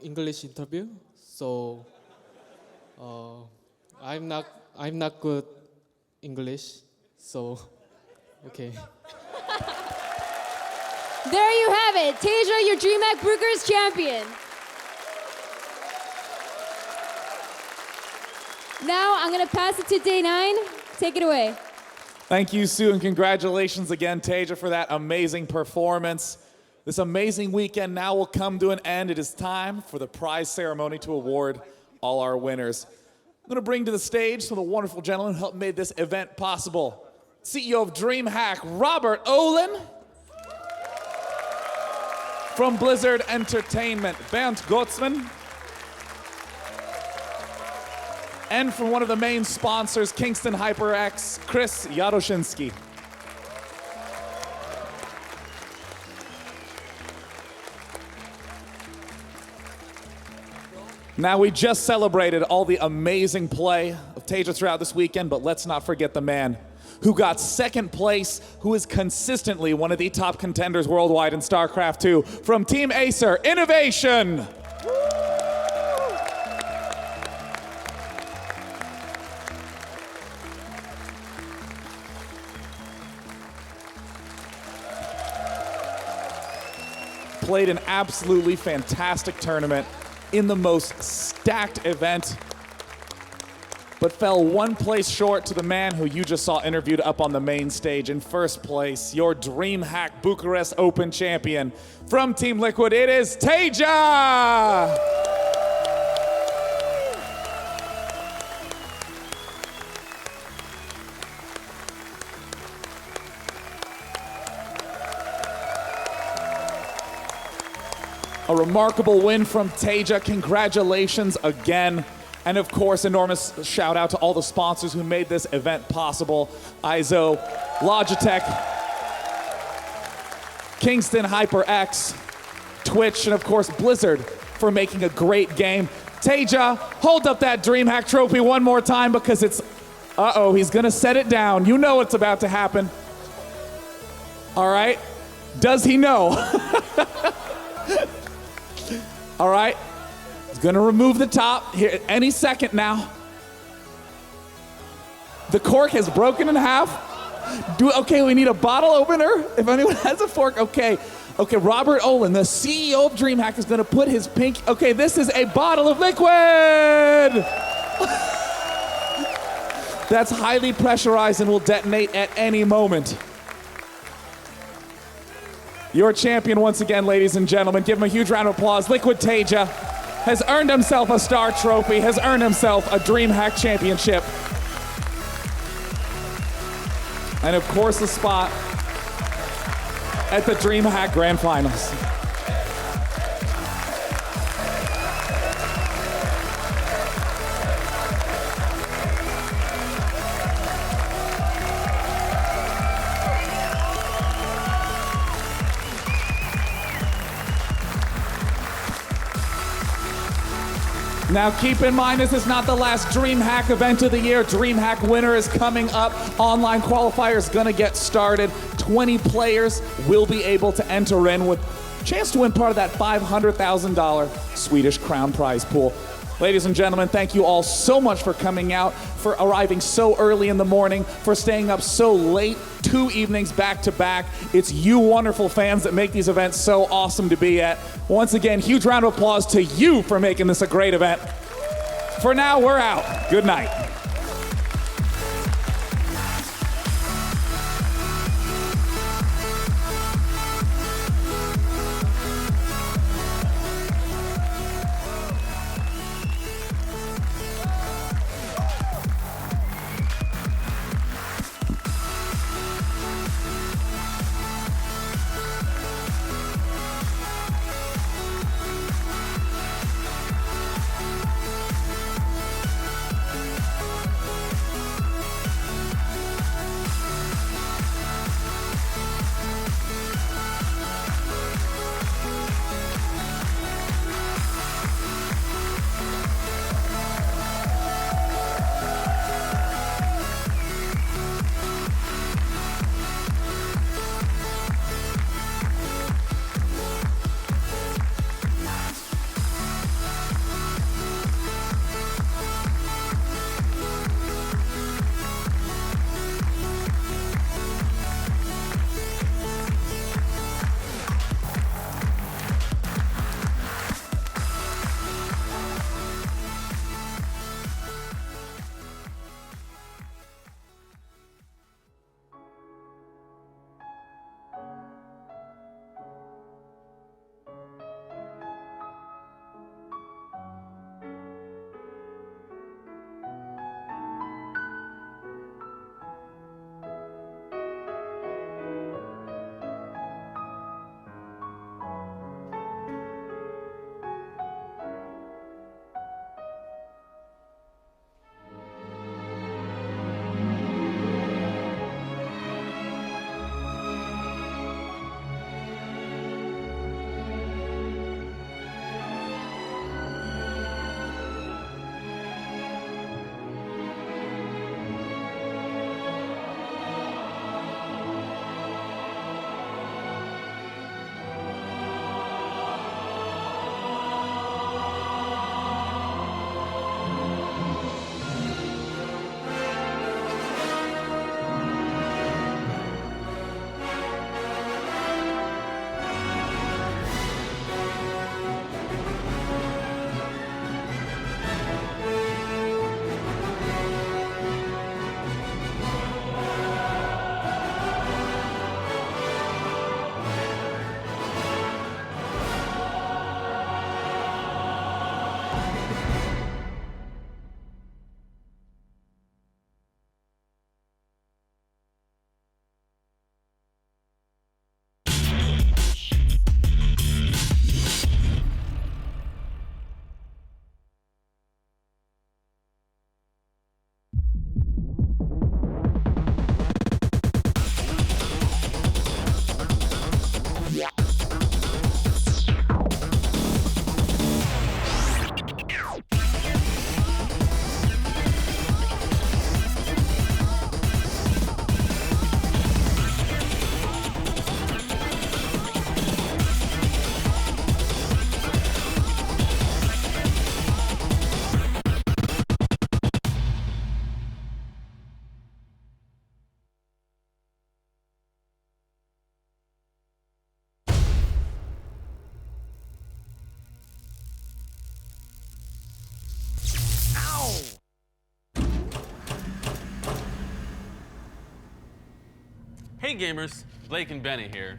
English interview, so I'm not good English, so okay. There you have it, Taeja, your DreamHack Bucharest champion. Now I'm gonna pass it to Day 9. Take it away. Thank you, Sue, and congratulations again, Taeja, for that amazing performance. This amazing weekend now will come to an end. It is time for the prize ceremony to award all our winners. I'm going to bring to the stage some of the wonderful gentlemen who helped make this event possible. CEO of DreamHack, Robert Olin. From Blizzard Entertainment, Bernd Gottsman. And from one of the main sponsors, Kingston HyperX, Chris Yaroshinsky. Now, we just celebrated all the amazing play of Taeja throughout this weekend, but let's not forget the man who got second place, who is consistently one of the top contenders worldwide in StarCraft 2, from Team Acer, Innovation! Played an absolutely fantastic tournament in the most stacked event, but fell one place short to the man who you just saw interviewed up on the main stage. In first place, your DreamHack Bucharest Open champion. From Team Liquid, it is Taeja! A remarkable win from Taeja. Congratulations again. And of course, enormous shout out to all the sponsors who made this event possible. ISO, Logitech, Kingston HyperX, Twitch, and of course Blizzard for making a great game. Taeja, hold up that DreamHack trophy one more time because it's, uh-oh, he's gonna set it down. You know what's about to happen. All right, does he know? All right, he's gonna remove the top here any second now. The cork has broken in half. Okay, we need a bottle opener. If anyone has a fork, okay. Okay, Robert Olin, the CEO of DreamHack, is gonna put his pink, okay, this is a bottle of liquid! That's highly pressurized and will detonate at any moment. Your champion once again, ladies and gentlemen. Give him a huge round of applause. Liquid Taeja has earned himself a star trophy, has earned himself a DreamHack championship. And of course, the spot at the DreamHack Grand Finals. Now keep in mind, this is not the last DreamHack event of the year. DreamHack winner is coming up. Online qualifier is gonna get started. 20 players will be able to enter in with a chance to win part of that $500,000 Swedish crown prize pool. Ladies and gentlemen, thank you all so much for coming out, for arriving so early in the morning, for staying up so late, 2 evenings back to back. It's you wonderful fans that make these events so awesome to be at. Once again, huge round of applause to you for making this a great event. For now, we're out. Good night. Hey gamers, Blake and Benny here.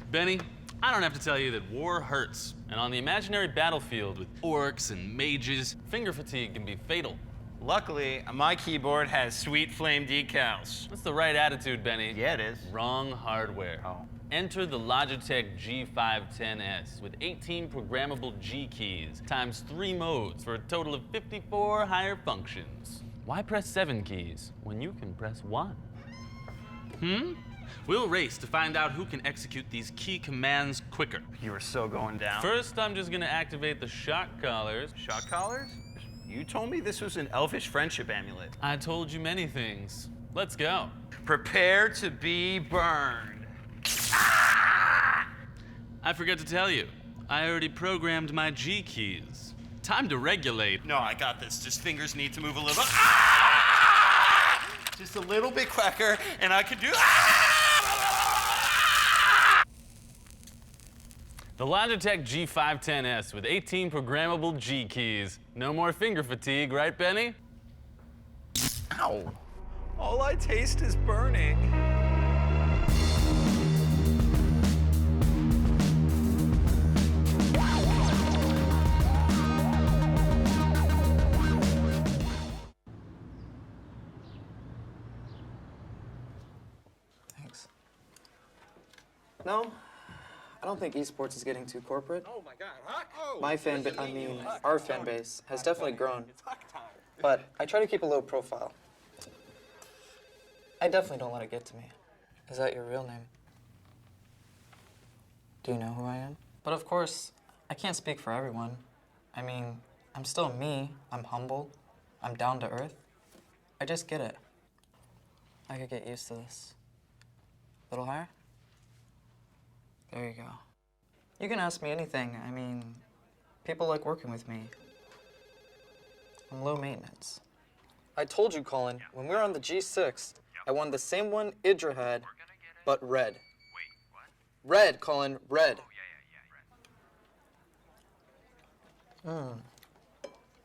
Benny, I don't have to tell you that war hurts, and on the imaginary battlefield with orcs and mages, finger fatigue can be fatal. Luckily, my keyboard has sweet flame decals. That's the right attitude, Benny. Yeah, it is. Wrong hardware. Oh. Enter the Logitech G510S with 18 programmable G keys times 3 modes for a total of 54 higher functions. Why press 7 keys when you can press 1? We'll race to find out who can execute these key commands quicker. You were so going down. First, I'm just gonna activate the shock collars. Shock collars? You told me this was an elfish friendship amulet. I told you many things. Let's go. Prepare to be burned. I forgot to tell you, I already programmed my G keys. Time to regulate. No, I got this. Just fingers need to move a little. Just a little bit quicker, and I can do. The Logitech G510S with 18 programmable G keys. No more finger fatigue, right, Benny? Ow! All I taste is burning. Thanks. No, I don't think esports is getting too corporate. Oh my God! Oh. Our fan base has definitely grown. But I try to keep a low profile. I definitely don't let it get to me. Is that your real name? Do you know who I am? But of course, I can't speak for everyone. I mean, I'm still me. I'm humble. I'm down to earth. I just get it. I could get used to this. A little higher? There you go. You can ask me anything. I mean, people like working with me. I'm low maintenance. I told you, Colin, when we were on the G6, I won the same one Idra had, but red. Wait, what? Red, Colin, red. Oh, yeah. Mm.